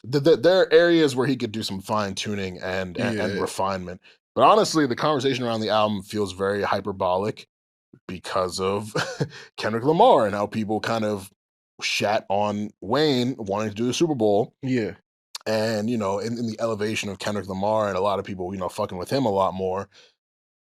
Speaker 1: there are areas where he could do some fine tuning and refinement. But honestly, the conversation around the album feels very hyperbolic because of Kendrick Lamar and how people kind of shat on Wayne wanting to do the Super Bowl.
Speaker 3: Yeah.
Speaker 1: And, in the elevation of Kendrick Lamar and a lot of people, fucking with him a lot more,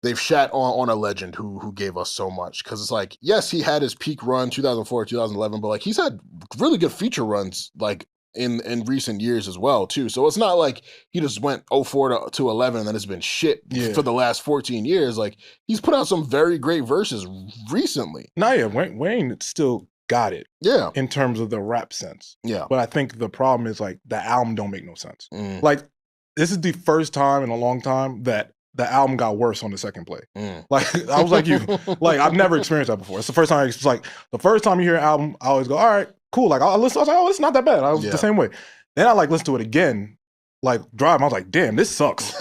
Speaker 1: they've shat on a legend who gave us so much. Because it's like, yes, he had his peak run, 2004, 2011, but like he's had really good feature runs, like, in recent years as well, too. So it's not like he just went 04 to 11 and then it's been shit for the last 14 years. Like, he's put out some very great verses recently.
Speaker 3: Wayne still got it.
Speaker 1: Yeah.
Speaker 3: In terms of the rap sense.
Speaker 1: Yeah.
Speaker 3: But I think the problem is, like, the album don't make no sense. Like, this is the first time in a long time that the album got worse on the second play. Like, I was like you. Like, I've never experienced that before. It's the first time. It's like, the first time you hear an album, I always go, all right, cool. Like, I was like, oh, it's not that bad. I was the same way. Then I like listen to it again, like drive. I was like, damn, this sucks.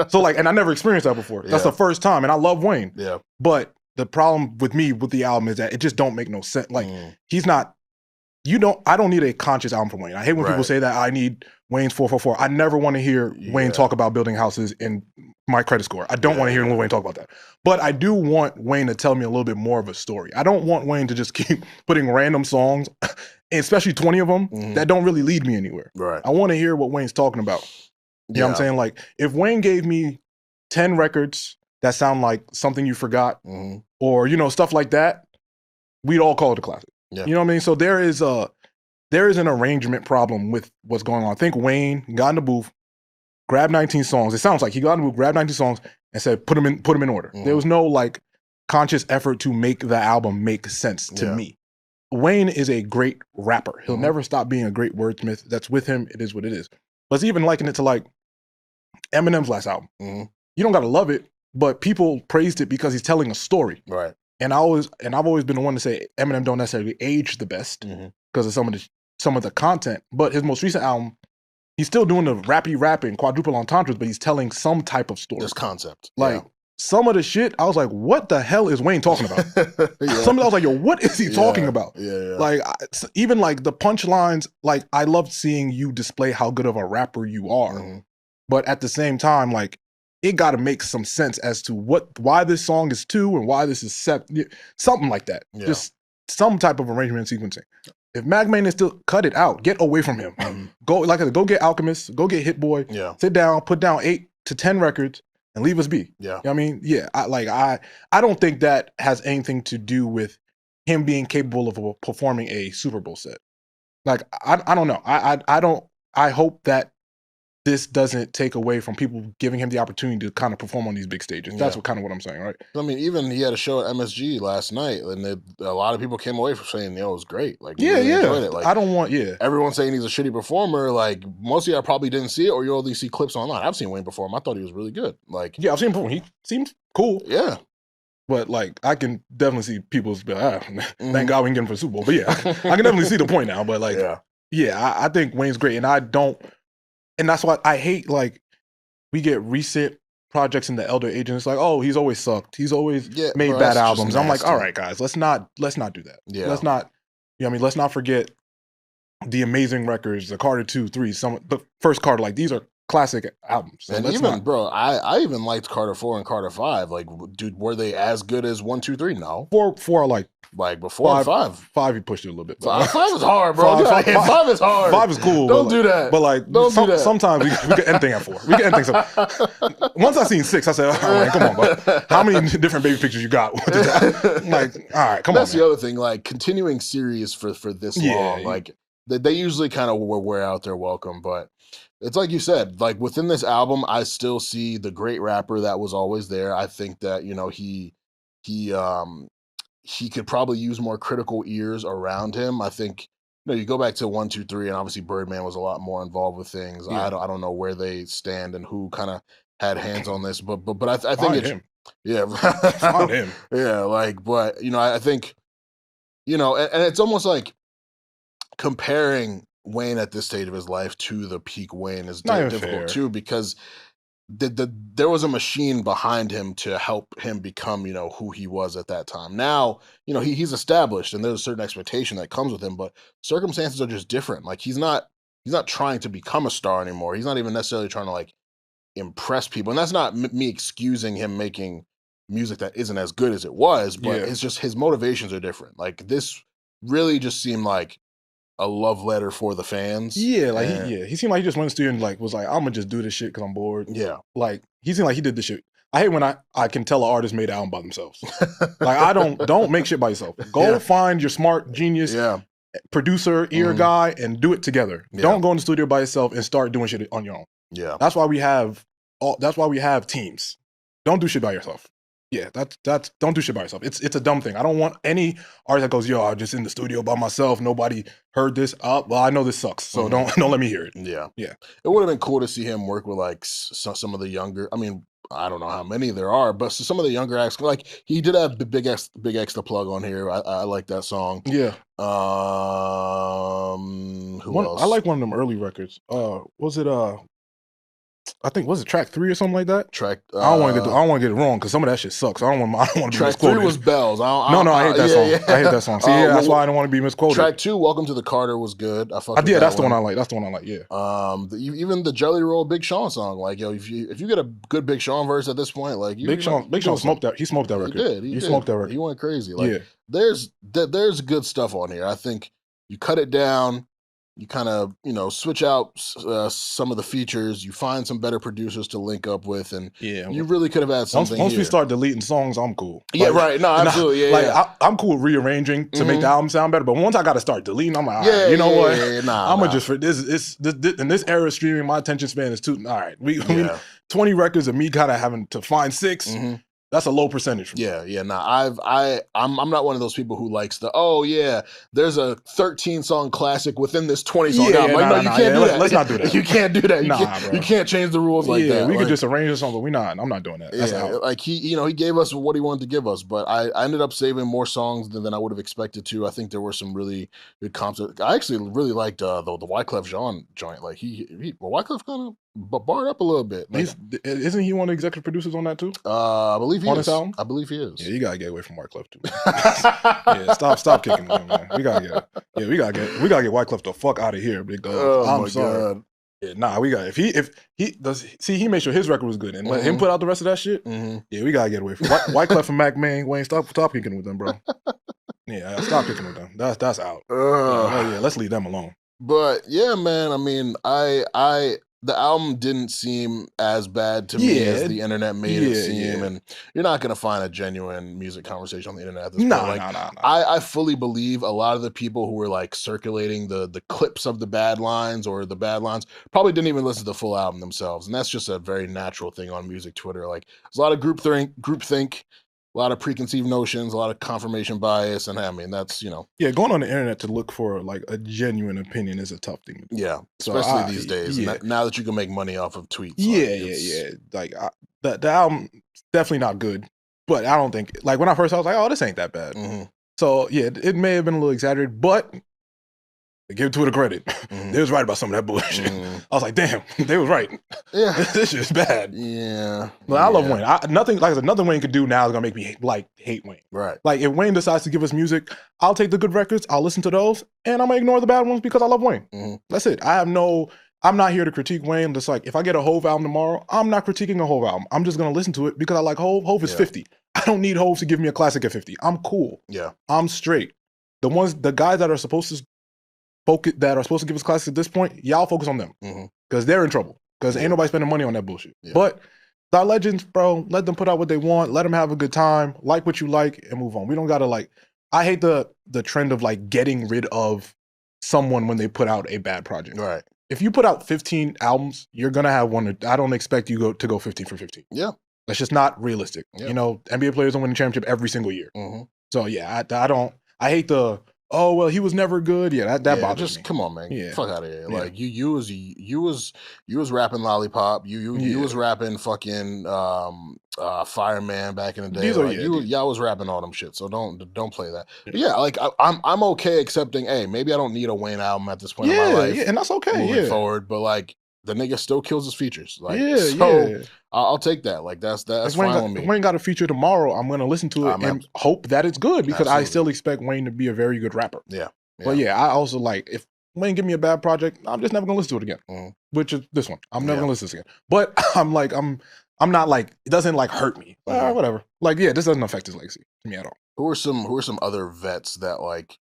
Speaker 3: So like, and I never experienced that before. That's the first time, and I love Wayne.
Speaker 1: Yeah.
Speaker 3: But the problem with me with the album is that it just don't make no sense. Like, he's not. I don't need a conscious album from Wayne. I hate when people say that I need Wayne's 444. I never want to hear Wayne talk about building houses in my credit score. I don't want to hear Lil Wayne talk about that. But I do want Wayne to tell me a little bit more of a story. I don't want Wayne to just keep putting random songs, especially 20 of them, that don't really lead me anywhere.
Speaker 1: Right.
Speaker 3: I want to hear what Wayne's talking about. You know what I'm saying? Like, if Wayne gave me 10 records that sound like Something You Forgot, or, stuff like that, we'd all call it a classic. Yeah. You know what I mean? So there is there is an arrangement problem with what's going on. I think Wayne got in the booth, grabbed 19 songs. It sounds like he got in the booth, grabbed 19 songs, and said, put them in order. There was no like conscious effort to make the album make sense to me. Wayne is a great rapper. He'll never stop being a great wordsmith. That's with him. It is what it is. Let's even liken it to like Eminem's last album. You don't gotta love it, but people praised it because he's telling a story.
Speaker 1: Right.
Speaker 3: And I've always been the one to say Eminem don't necessarily age the best because of some of the content. But his most recent album, he's still doing the rapping, quadruple entendres, but he's telling some type of story.
Speaker 1: This concept.
Speaker 3: Like some of the shit, I was like, what the hell is Wayne talking about? Some of it, I was like, yo, what is he talking about? Like, even like the punchlines, like, I loved seeing you display how good of a rapper you are. But at the same time, like, it got to make some sense as to why this song is 2 and why this is 7, something like that. Just some type of arrangement and sequencing. If Magman is still, cut it out. Get away from him. Go, like I said, go get Alchemist, go get Hit Boy. Sit down, put down 8 to 10 records, and leave us be. You know what I mean? I don't think that has anything to do with him being capable of performing a Super Bowl set. Like, I don't know. I hope that this doesn't take away from people giving him the opportunity to kind of perform on these big stages. That's what I'm saying, right?
Speaker 1: I mean, even he had a show at MSG last night, and a lot of people came away from saying, it was great. Like, really enjoyed it. Like,
Speaker 3: I don't want,
Speaker 1: everyone's saying he's a shitty performer. Like, most of y'all probably didn't see it, or you only see clips online. I've seen Wayne perform. I thought he was really good. Like,
Speaker 3: I've seen him perform. He seems cool.
Speaker 1: Yeah.
Speaker 3: But, like, I can definitely see people's, thank God we can get him for the Super Bowl. But, I can definitely see the point now. But, like, I think Wayne's great. And that's why I hate, like, we get recent projects in the elder age, and it's like, oh, he's always sucked. He's always made bad albums. I'm like, all right, guys, let's not do that. Let's not, let's not forget the amazing records, the Carter 2, 3, the first Carter, like, these are classic albums. So
Speaker 1: and even, bro, I even liked Carter 4 and Carter 5. Like, dude, were they as good as 1, 2, 3? No.
Speaker 3: 4 are
Speaker 1: like before 5.
Speaker 3: 5, he pushed it a little bit.
Speaker 1: 5 is hard, bro. 5 is hard.
Speaker 3: 5 is cool.
Speaker 1: Don't do that.
Speaker 3: But like, sometimes we can end things at 4. We can end things at Once I seen 6, I said, all right, come on, bro. How many different baby pictures you got? Like, all right, come on.
Speaker 1: That's the other thing. Like, continuing series for this long, like, they usually kind of wear out their welcome. But it's like you said, like, within this album, I still see the great rapper that was always there. I think that, he could probably use more critical ears around him. I think, you go back to 1, 2, 3, and obviously Birdman was a lot more involved with things. I don't know where they stand and who kind of had hands on this, but I think it's him.
Speaker 3: Find him.
Speaker 1: Like, but I think, and it's almost like comparing Wayne at this stage of his life to the peak Wayne is difficult too, because there was a machine behind him to help him become, who he was at that time. Now, he's established, and there's a certain expectation that comes with him, but circumstances are just different. Like, he's not trying to become a star anymore. He's not even necessarily trying to, like, impress people. And that's not me excusing him making music that isn't as good as it was, but it's just his motivations are different. Like, this really just seemed like a love letter for the fans.
Speaker 3: He seemed like he just went to the studio and like was like, I'm gonna just do this shit because I'm bored. Like, he seemed like he did this shit. I hate when I can tell an artist made an album by themselves. Like, I don't make shit by yourself. Go find your smart genius producer, ear guy, and do it together. Don't go in the studio by yourself and start doing shit on your own. That's why we have teams. Don't do shit by yourself. That's don't do shit by yourself. It's a dumb thing. I don't want any artist that goes, yo, I'm just in the studio by myself. Nobody heard this. Well, I know this sucks, so don't let me hear it. It
Speaker 1: would have been cool to see him work with like some of the younger. I mean, I don't know how many there are, but some of the younger acts. Like, he did have the Big X the Plug on here. I like that song. Who else?
Speaker 3: I like one of them early records. Was it I think, was it track 3 or something like that? I don't want to get it wrong because some of that shit sucks. I don't want to be misquoted.
Speaker 1: Track 3 was Bells.
Speaker 3: I hate that song. I hate that song. See, that's why I don't want to be misquoted.
Speaker 1: Track 2, Welcome to the Carter, was good.
Speaker 3: That's the one I like. That's the one I like.
Speaker 1: Even the Jelly Roll Big Sean song. Like, yo, if you get a good Big Sean verse at this point, like,
Speaker 3: Big Sean smoked that. He smoked that record.
Speaker 1: He
Speaker 3: smoked that record.
Speaker 1: He went crazy. Like, there's good stuff on here. I think you cut it down. You kind of, switch out some of the features. You find some better producers to link up with, and you really could have had something.
Speaker 3: Once we start deleting songs, I'm cool.
Speaker 1: Yeah, right. No, absolutely.
Speaker 3: I'm cool with rearranging to make the album sound better. But once I got to start deleting, I'm like, all right, you know what? I'm gonna just for this in this era of streaming, my attention span is too. All right, we 20 records of me kind of having to find 6. Mm-hmm. That's a low percentage for me.
Speaker 1: I'm not one of those people who likes there's a 13 song classic within this 20 song album. You can't do that.
Speaker 3: Let's not do that.
Speaker 1: You can't do that. You can't change the rules like that.
Speaker 3: We could just arrange a song, but I'm not doing that. That's out.
Speaker 1: Like he gave us what he wanted to give us, but I ended up saving more songs than I would have expected to. I think there were some really good concepts. I actually really liked the Wyclef Jean joint. Like Wyclef kind of barred up a little bit. Like,
Speaker 3: isn't he one of the executive producers on that too?
Speaker 1: I believe he
Speaker 3: on
Speaker 1: is.
Speaker 3: This album?
Speaker 1: I believe he is.
Speaker 3: Yeah, you gotta get away from Wyclef too. Stop kicking him, man. We gotta get Wyclef the fuck out of here, big dog. I'm sorry. God. Yeah, if he does he made sure his record was good and let him put out the rest of that shit. Mm-hmm. Yeah, we gotta get away from Wyclef and Mac Wayne. Stop kicking with them, bro. Yeah, stop kicking with them. That's out. Let's leave them alone.
Speaker 1: But yeah, man. I mean, the album didn't seem as bad to me as the internet made it seem, and you're not gonna find a genuine music conversation on the internet at this point. No. I fully believe a lot of the people who were like circulating the clips of the bad lines or the bad lines probably didn't even listen to the full album themselves, and that's just a very natural thing on music Twitter. Like there's a lot of groupthink. A lot of preconceived notions, a lot of confirmation bias, and I mean that's
Speaker 3: going on the internet to look for like a genuine opinion is a tough thing to do.
Speaker 1: Yeah, especially these days. Now that you can make money off of tweets.
Speaker 3: Like the album definitely not good, but I don't think like when I first I was like, oh, this ain't that bad. Mm-hmm. So it may have been a little exaggerated, but give it to the credit. Mm-hmm. They was right about some of that bullshit. Mm-hmm. I was like, damn, they was right. Yeah. This shit's bad.
Speaker 1: Yeah.
Speaker 3: But I love Wayne. Nothing Wayne could do now is gonna make me hate Wayne.
Speaker 1: Right.
Speaker 3: Like if Wayne decides to give us music, I'll take the good records, I'll listen to those, and I'm gonna ignore the bad ones because I love Wayne. Mm-hmm. That's it. I'm not here to critique Wayne. Just like if I get a Hove album tomorrow, I'm not critiquing a Hove album. I'm just gonna listen to it because I like Hove. Hove is 50. I don't need Hove to give me a classic at 50. I'm cool.
Speaker 1: Yeah.
Speaker 3: I'm straight. The guys that are supposed to give us classics at this point, y'all focus on them because they're in trouble because ain't nobody spending money on that bullshit. Yeah. But our legends, bro, let them put out what they want, let them have a good time, like what you like, and move on. We don't gotta I hate the trend of like getting rid of someone when they put out a bad project.
Speaker 1: Right.
Speaker 3: If you put out 15 albums, you're gonna have one. I don't expect you to go 15 for 15.
Speaker 1: Yeah,
Speaker 3: that's just not realistic. Yeah. NBA players don't win the championship every single year. Mm-hmm. So yeah, I hate the. Oh well, he was never good. Yeah, that bothers me.
Speaker 1: Come on, man. Yeah. Fuck out of here. Yeah. Like you was rapping Lollipop. You was rapping fucking Fireman back in the day. Y'all was rapping all them shit. So don't play that. Yeah. But yeah, like I'm okay accepting. Hey, maybe I don't need a Wayne album at this point in my life.
Speaker 3: Yeah, and that's okay.
Speaker 1: Moving forward, but like the nigga still kills his features. Like I'll take that. Like that's fine with me.
Speaker 3: If Wayne got a feature tomorrow, I'm gonna listen to it and hope that it's good because I still expect Wayne to be a very good rapper.
Speaker 1: Yeah.
Speaker 3: But I also like if Wayne give me a bad project, I'm just never gonna listen to it again. Mm-hmm. Which is this one. I'm never gonna listen to this again. But I'm not like it doesn't like hurt me. Whatever. Like this doesn't affect his legacy to me at all.
Speaker 1: Who are some other vets that like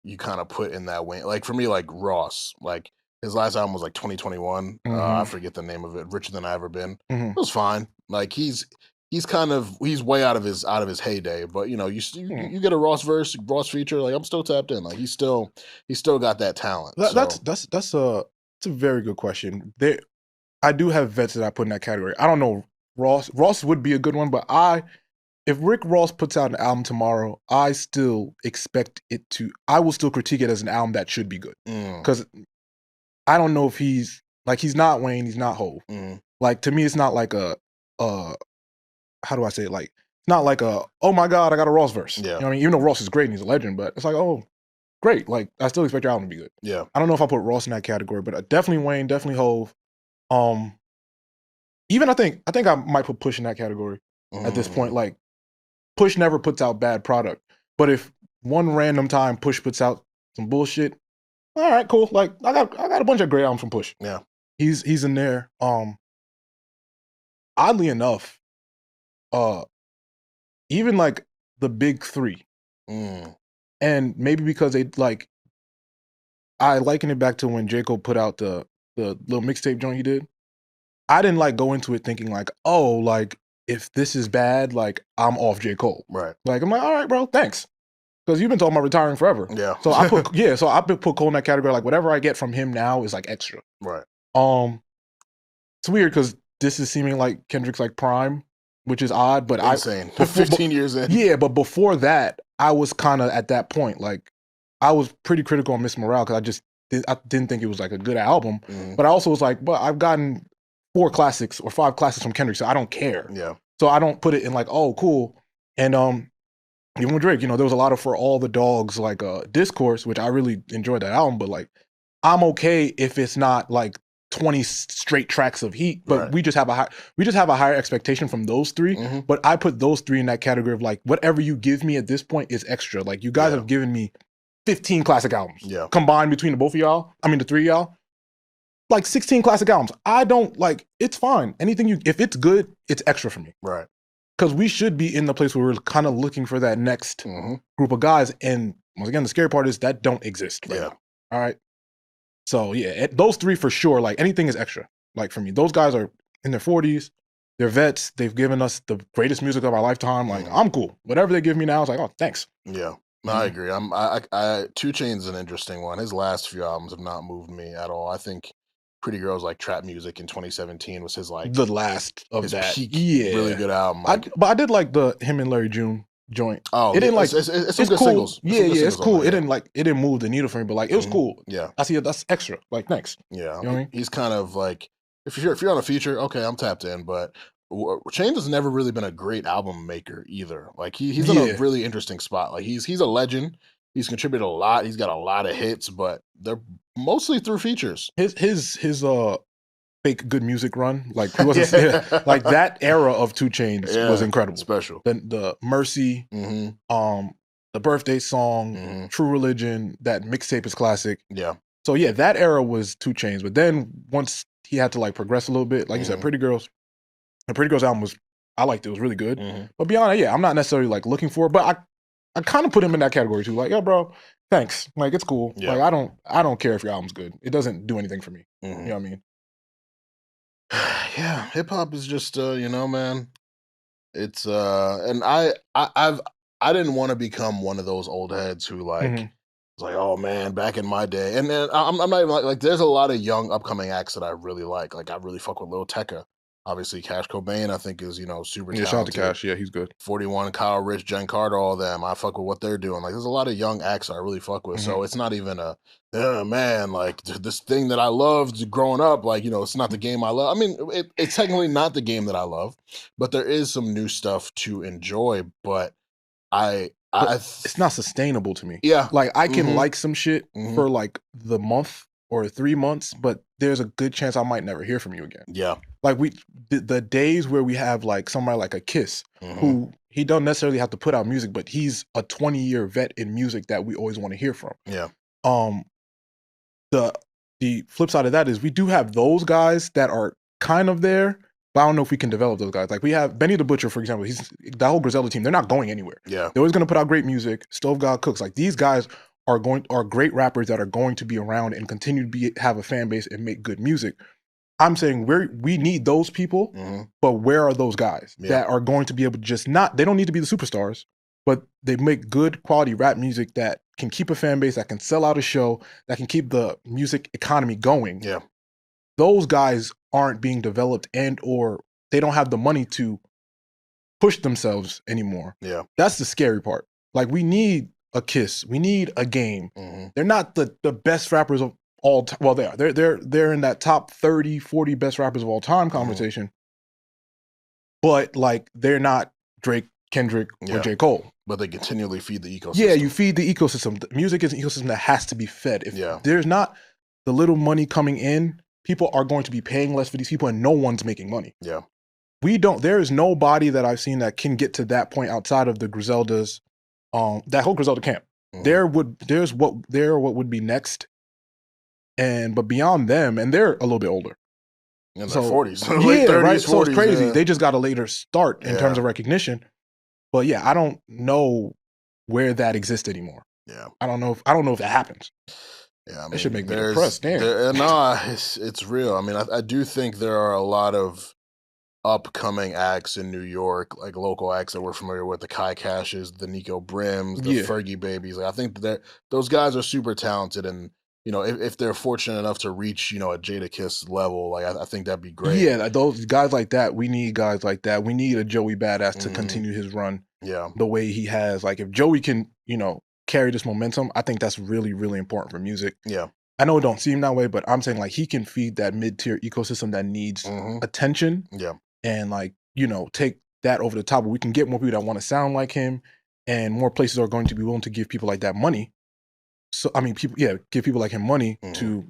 Speaker 1: you kind of put in that Wayne? Like for me, like Ross, like. His last album was like 2021. I forget the name of it. Richer Than I Ever Been. Mm-hmm. It was fine. Like he's way out of his heyday. But you get a Ross feature. Like I'm still tapped in. Like he's still got that talent.
Speaker 3: That's a very good question. I do have vets that I put in that category. I don't know Ross. Ross would be a good one, but if Rick Ross puts out an album tomorrow, I still expect it to. I will still critique it as an album that should be good because. I don't know if he's not Wayne, he's not Hove. Mm. Like to me, it's not like how do I say it? Like it's not like oh my God, I got a Ross verse. Yeah. You know what I mean? Even though Ross is great and he's a legend, but it's like, oh, great. Like I still expect your album to be good.
Speaker 1: Yeah.
Speaker 3: I don't know if I put Ross in that category, but definitely Wayne, definitely Hove. Even I think I might put Push in that category at this point. Like Push never puts out bad product. But if one random time Push puts out some bullshit, all right, cool. Like I got a bunch of great albums from Push.
Speaker 1: Yeah,
Speaker 3: he's in there. Oddly enough, even like the big three, and maybe because they like I liken it back to when J. Cole put out the little mixtape joint he did. I didn't like go into it thinking like, oh, like if this is bad, like I'm off J. Cole.
Speaker 1: Right.
Speaker 3: Like I'm like, all right, bro, thanks. Because you've been talking about retiring forever.
Speaker 1: Yeah.
Speaker 3: So I put Cole in that category. Like whatever I get from him now is like extra.
Speaker 1: Right.
Speaker 3: It's weird because this is seeming like Kendrick's like prime, which is odd. But
Speaker 1: insane. 15 years in.
Speaker 3: Yeah, but before that, I was kind of at that point. Like I was pretty critical on Miss Morale because I didn't think it was like a good album.
Speaker 1: Mm-hmm.
Speaker 3: But I also was like, but I've gotten 4 classics or 5 classics from Kendrick, so I don't care.
Speaker 1: Yeah.
Speaker 3: So I don't put it in like, oh, cool. And even with Drake, you know, there was a lot of For All the Dogs, like Discourse, which I really enjoyed that album, but like I'm okay if it's not like 20 straight tracks of heat, but we just have a higher expectation from those 3.
Speaker 1: Mm-hmm.
Speaker 3: But I put those 3 in that category of like whatever you give me at this point is extra. Like you guys have given me 15 classic albums.
Speaker 1: Yeah.
Speaker 3: Combined between the 3 of y'all. Like 16 classic albums. I don't like it's fine. If it's good, it's extra for me.
Speaker 1: Right.
Speaker 3: Because we should be in the place where we're kind of looking for that next group of guys. And once again, the scary part is that don't exist. Right now. All right. So yeah, those 3 for sure. Like anything is extra. Like for me, those guys are in their 40s. They're vets. They've given us the greatest music of our lifetime. Like I'm cool. Whatever they give me now is like, oh, thanks.
Speaker 1: Yeah. No, I agree. I 2 Chainz is an interesting one. His last few albums have not moved me at all. I think Pretty Girls Like Trap Music in 2017 was his like
Speaker 3: the last of that
Speaker 1: peak, really good album.
Speaker 3: But I did like the him and Larry June joint.
Speaker 1: Oh,
Speaker 3: it didn't like
Speaker 1: it's some good
Speaker 3: cool.
Speaker 1: singles.
Speaker 3: It's cool. It didn't move the needle for me, but like it was cool.
Speaker 1: Yeah,
Speaker 3: I see it. That's extra. Like thanks.
Speaker 1: Yeah,
Speaker 3: you know what I mean?
Speaker 1: He's kind of like if you're on a feature, okay, I'm tapped in. But Chainz has never really been a great album maker either. Like he's in a really interesting spot. Like he's a legend. He's contributed a lot. He's got a lot of hits, but they're mostly through features.
Speaker 3: His fake good music run, like he wasn't like that era of 2 Chainz was incredible,
Speaker 1: special.
Speaker 3: The Mercy, the Birthday Song, True Religion, that mixtape is classic.
Speaker 1: Yeah.
Speaker 3: So yeah, that era was 2 Chainz, but then once he had to like progress a little bit, like you said, Pretty Girls, the Pretty Girls album I liked it. It was really good. But beyond that, I'm not necessarily like looking for it, but I kind of put him in that category too. Like, yeah, bro, thanks. Like, it's cool. Yeah. Like, I don't care if your album's good. It doesn't do anything for me. You know what I mean?
Speaker 1: Yeah, hip hop is just man. It's and I didn't want to become one of those old heads who like was like, oh man, back in my day. And then I'm not even like there's a lot of young upcoming acts that I really like. Like I really fuck with Lil Tecca. Obviously, Cash Cobain, I think, is, super talented.
Speaker 3: Shout out to Cash. Yeah, he's good.
Speaker 1: 41, Kyle Rich, Jen Carter, all of them. I fuck with what they're doing. Like, there's a lot of young acts I really fuck with. So it's not even man, like, this thing that I loved growing up, like, it's not the game I love. I mean, it's technically not the game that I love, but there is some new stuff to enjoy. But
Speaker 3: it's not sustainable to me.
Speaker 1: Yeah.
Speaker 3: Like, I can like some shit for, like, the month or 3 months, but there's a good chance I might never hear from you again.
Speaker 1: Yeah.
Speaker 3: Like the days where we have like somebody like a Kiss, who he don't necessarily have to put out music, but he's a 20-year vet in music that we always want to hear from.
Speaker 1: Yeah.
Speaker 3: The flip side of that is we do have those guys that are kind of there, but I don't know if we can develop those guys. Like we have Benny the Butcher, for example. He's that whole Griselda team. They're not going anywhere.
Speaker 1: Yeah.
Speaker 3: They're always going to put out great music. Stove God Cooks. Like these guys are great rappers that are going to be around and continue to have a fan base and make good music. I'm saying we need those people, but where are those guys that are going to be able to just they don't need to be the superstars, but they make good quality rap music that can keep a fan base, that can sell out a show, that can keep the music economy going.
Speaker 1: Yeah.
Speaker 3: Those guys aren't being developed or they don't have the money to push themselves anymore.
Speaker 1: Yeah.
Speaker 3: That's the scary part. Like we need a Kiss, we need a Game. They're not the best rappers of all time. Well, they are. They're in that top 30, 40 best rappers of all time conversation. But like they're not Drake, Kendrick, or J. Cole.
Speaker 1: But they continually feed the ecosystem.
Speaker 3: Yeah, you feed the ecosystem. The music is an ecosystem that has to be fed. If there's not the little money coming in, people are going to be paying less for these people and no one's making money.
Speaker 1: Yeah.
Speaker 3: There is nobody that I've seen that can get to that point outside of the Griseldas, that whole Griselda camp. What would be next. But beyond them, and they're a little bit older.
Speaker 1: In their 40s.
Speaker 3: Late 30s,
Speaker 1: right?
Speaker 3: So
Speaker 1: 40s,
Speaker 3: it's crazy.
Speaker 1: Yeah.
Speaker 3: They just got a later start in terms of recognition. But yeah, I don't know where that exists anymore.
Speaker 1: Yeah.
Speaker 3: I don't know if that happens.
Speaker 1: Yeah, I mean,
Speaker 3: that should make me depressed. Damn.
Speaker 1: Nah, it's real. I mean, I do think there are a lot of upcoming acts in New York, like local acts that we're familiar with, the Kai Cashes, the Nico Brims, the Fergie Babies. Like, I think that those guys are super talented, and if they're fortunate enough to reach a Jadakiss level, like I think that'd be great.
Speaker 3: Yeah, those guys like that. We need guys like that. We need a Joey Badass to continue his run.
Speaker 1: Yeah,
Speaker 3: the way he has. Like if Joey can, carry this momentum, I think that's really, really important for music.
Speaker 1: Yeah.
Speaker 3: I know it don't seem that way, but I'm saying like he can feed that mid-tier ecosystem that needs attention.
Speaker 1: Yeah.
Speaker 3: And like, take that over the top. We can get more people that want to sound like him, and more places are going to be willing to give people like that money. So I mean, give people like him money to,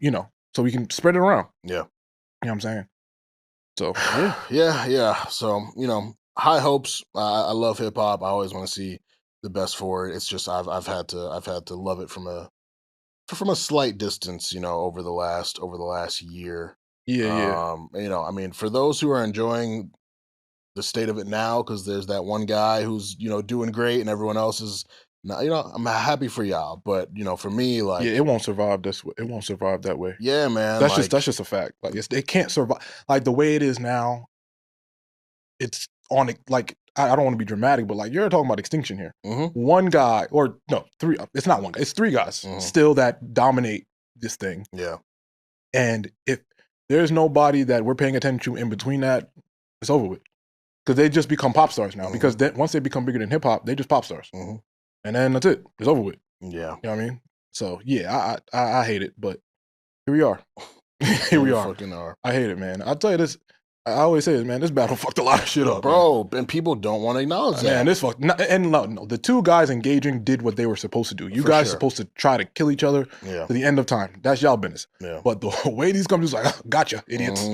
Speaker 3: so we can spread it around.
Speaker 1: Yeah.
Speaker 3: You know what I'm saying? So
Speaker 1: yeah. So, high hopes. I love hip hop. I always want to see the best for it. It's just I've had to love it from a slight distance, over the last year.
Speaker 3: Yeah.
Speaker 1: I mean, for those who are enjoying the state of it now, because there's that one guy who's doing great and everyone else is not, I'm happy for y'all. But for me, like,
Speaker 3: it won't survive this way. It won't survive that way.
Speaker 1: Yeah, man.
Speaker 3: That's just a fact. Like it can't survive. Like the way it is now, it's on it. Like I don't want to be dramatic, but like you're talking about extinction here. One guy, or no, three. It's not one guy. It's three guys still that dominate this thing.
Speaker 1: Yeah.
Speaker 3: And if there's nobody that we're paying attention to in between that, it's over with. Because they just become pop stars now. Because once they become bigger than hip hop, they just pop stars. And then that's it. It's over with.
Speaker 1: Yeah.
Speaker 3: You know what I mean? So yeah, I hate it, but here we are. Here we are.
Speaker 1: Fucking are.
Speaker 3: I hate it, man. I'll tell you this. I always say this, man. This battle fucked a lot of shit up,
Speaker 1: bro.
Speaker 3: Man.
Speaker 1: And people don't want to acknowledge that.
Speaker 3: Man, this fucked. No. The two guys engaging did what they were supposed to do. You guys are supposed to try to kill each other to the end of time. That's y'all business.
Speaker 1: Yeah.
Speaker 3: But the way these companies like, gotcha, idiots.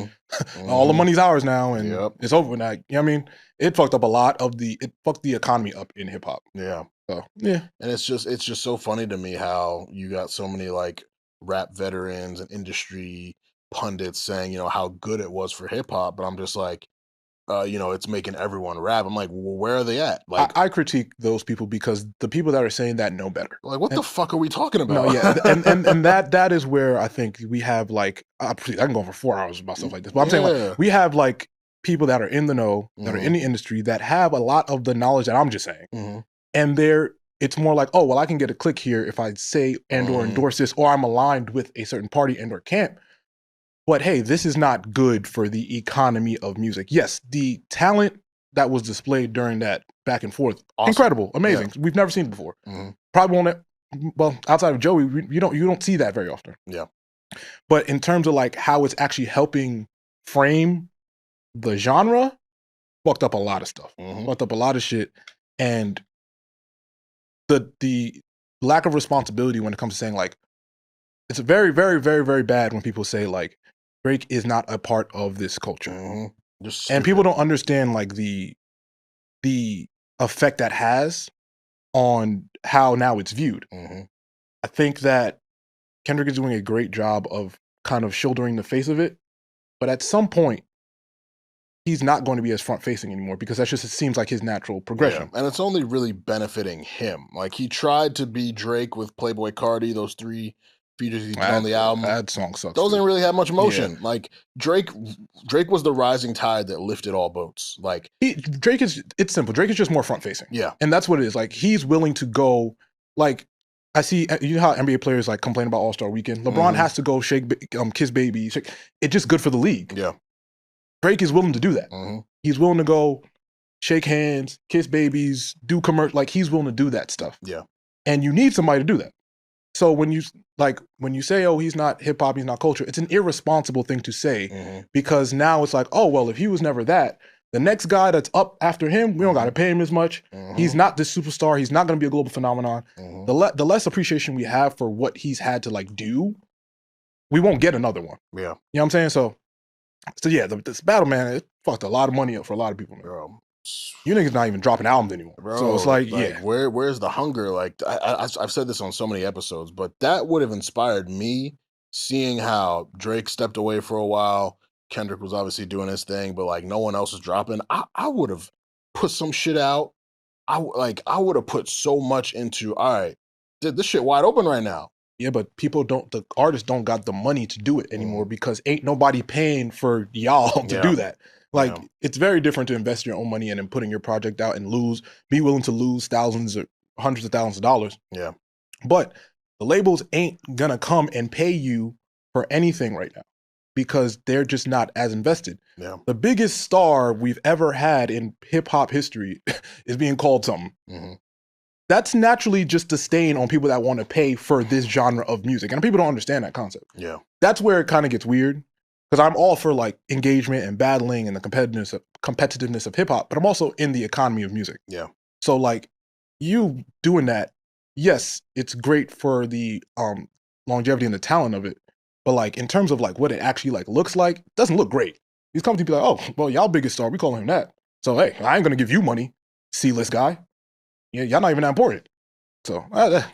Speaker 3: All the money's ours now, and it's over now. You know what I mean? It fucked up a lot of it fucked the economy up in hip hop.
Speaker 1: Yeah.
Speaker 3: So yeah.
Speaker 1: And it's just so funny to me how you got so many like rap veterans and industry pundits saying, how good it was for hip hop, but I'm just like, it's making everyone rap. I'm like, well, where are they at? Like,
Speaker 3: I critique those people because the people that are saying that know better.
Speaker 1: Like, what the fuck are we talking about?
Speaker 3: No, yeah, and that is where I think we have like I can go for 4 hours about stuff like this, but I'm saying like we have like people that are in the know, that are in the industry, that have a lot of the knowledge that I'm just saying, and it's more like, oh well, I can get a click here if I say and or endorse this, or I'm aligned with a certain party and or camp. But hey, this is not good for the economy of music. Yes, the talent that was displayed during that back and forth, incredible, amazing. Yeah. We've never seen it before. Probably won't. Well, outside of Joey, you don't see that very often.
Speaker 1: Yeah.
Speaker 3: But in terms of like how it's actually helping frame the genre, fucked up a lot of stuff. Fucked up a lot of shit, and the lack of responsibility when it comes to saying like, it's very, very, very, very bad when people say like, Drake is not a part of this culture. And people don't understand like the effect that has on how now it's viewed. I think that Kendrick is doing a great job of kind of shouldering the face of it, but at some point he's not going to be as front facing anymore because it seems like his natural progression.
Speaker 1: Yeah. And it's only really benefiting him. Like he tried to be Drake with Playboy Cardi, those 3 features he did on the album.
Speaker 3: That song sucks.
Speaker 1: Those didn't really have much motion. Yeah. Like Drake was the rising tide that lifted all boats. Like
Speaker 3: it's simple. Drake is just more front facing.
Speaker 1: Yeah.
Speaker 3: And that's what it is. Like he's willing to go, like I see, you know how NBA players like complain about All-Star Weekend? LeBron has to go kiss baby. It's just good for the league.
Speaker 1: Yeah.
Speaker 3: Drake is willing to do that. He's willing to go shake hands, kiss babies, do commercial. Like he's willing to do that stuff.
Speaker 1: Yeah.
Speaker 3: And you need somebody to do that. So when you say, oh, he's not hip hop, he's not culture, it's an irresponsible thing to say because now it's like, oh, well, if he was never that, the next guy that's up after him, we don't got to pay him as much. He's not this superstar. He's not going to be a global phenomenon. The less appreciation we have for what he's had to like do, we won't get another one.
Speaker 1: Yeah.
Speaker 3: You know what I'm saying? So yeah, this battle, man, it fucked a lot of money up for a lot of people.
Speaker 1: Bro.
Speaker 3: You niggas not even dropping albums anymore.
Speaker 1: Bro,
Speaker 3: so it's like yeah.
Speaker 1: Where's the hunger? Like I've said this on so many episodes, but that would have inspired me seeing how Drake stepped away for a while. Kendrick was obviously doing his thing, but like no one else was dropping. I would have put some shit out. I would have put so much into, all right, this shit wide open right now.
Speaker 3: Yeah, but the artists don't got the money to do it anymore because ain't nobody paying for y'all to do that. Like, it's very different to invest your own money and then putting your project out and be willing to lose thousands or hundreds of thousands of dollars.
Speaker 1: Yeah.
Speaker 3: But the labels ain't gonna come and pay you for anything right now because they're just not as invested.
Speaker 1: Yeah.
Speaker 3: The biggest star we've ever had in hip hop history is being called something. That's naturally just a stain on people that want to pay for this genre of music. And people don't understand that concept.
Speaker 1: Yeah.
Speaker 3: That's where it kind of gets weird. Because I'm all for like engagement and battling and the competitiveness of hip hop, but I'm also in the economy of music.
Speaker 1: Yeah.
Speaker 3: So like you doing that, yes, it's great for the longevity and the talent of it. But like in terms of like what it actually like looks like, it doesn't look great. These companies be like, oh, well, y'all biggest star, we call him that. So hey, I ain't gonna give you money, C-list guy. Yeah, y'all not even that important. So
Speaker 1: it's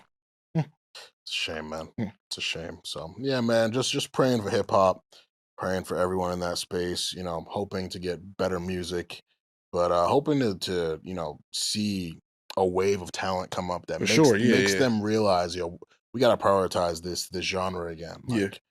Speaker 1: a shame, man. It's a shame. So yeah, man, just praying for hip hop, praying for everyone in that space, you know, hoping to get better music, but hoping to you know, see a wave of talent come up that makes them realize, you know, we gotta prioritize this genre again. Like,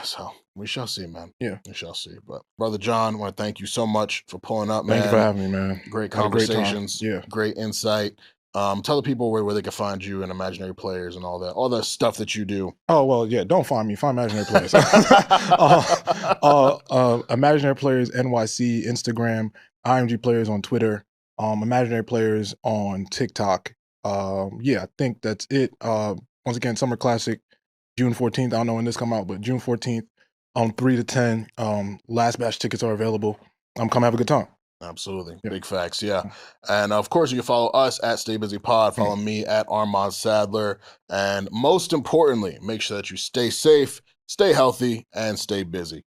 Speaker 1: so we shall see, man.
Speaker 3: Yeah.
Speaker 1: We shall see. But Brother John, I want to thank you so much for pulling up, man.
Speaker 3: Thank you for having me, man.
Speaker 1: Great conversations.
Speaker 3: Great
Speaker 1: Great insight. Tell the people where they can find you and Imaginary Players and all the stuff that you do.
Speaker 3: Oh, well, yeah, don't find me. Find Imaginary Players. Imaginary Players NYC, Instagram, IMG Players on Twitter, Imaginary Players on TikTok. Yeah, I think that's it. Once again, Summer Classic, June 14th. I don't know when this come out, but June 14th, 3 to 10. Last batch tickets are available. Come have a good time.
Speaker 1: Absolutely. Yeah. Big facts. Yeah. And of course, you can follow us at Stay Busy Pod. Follow me at Armon Sadler. And most importantly, make sure that you stay safe, stay healthy, and stay busy.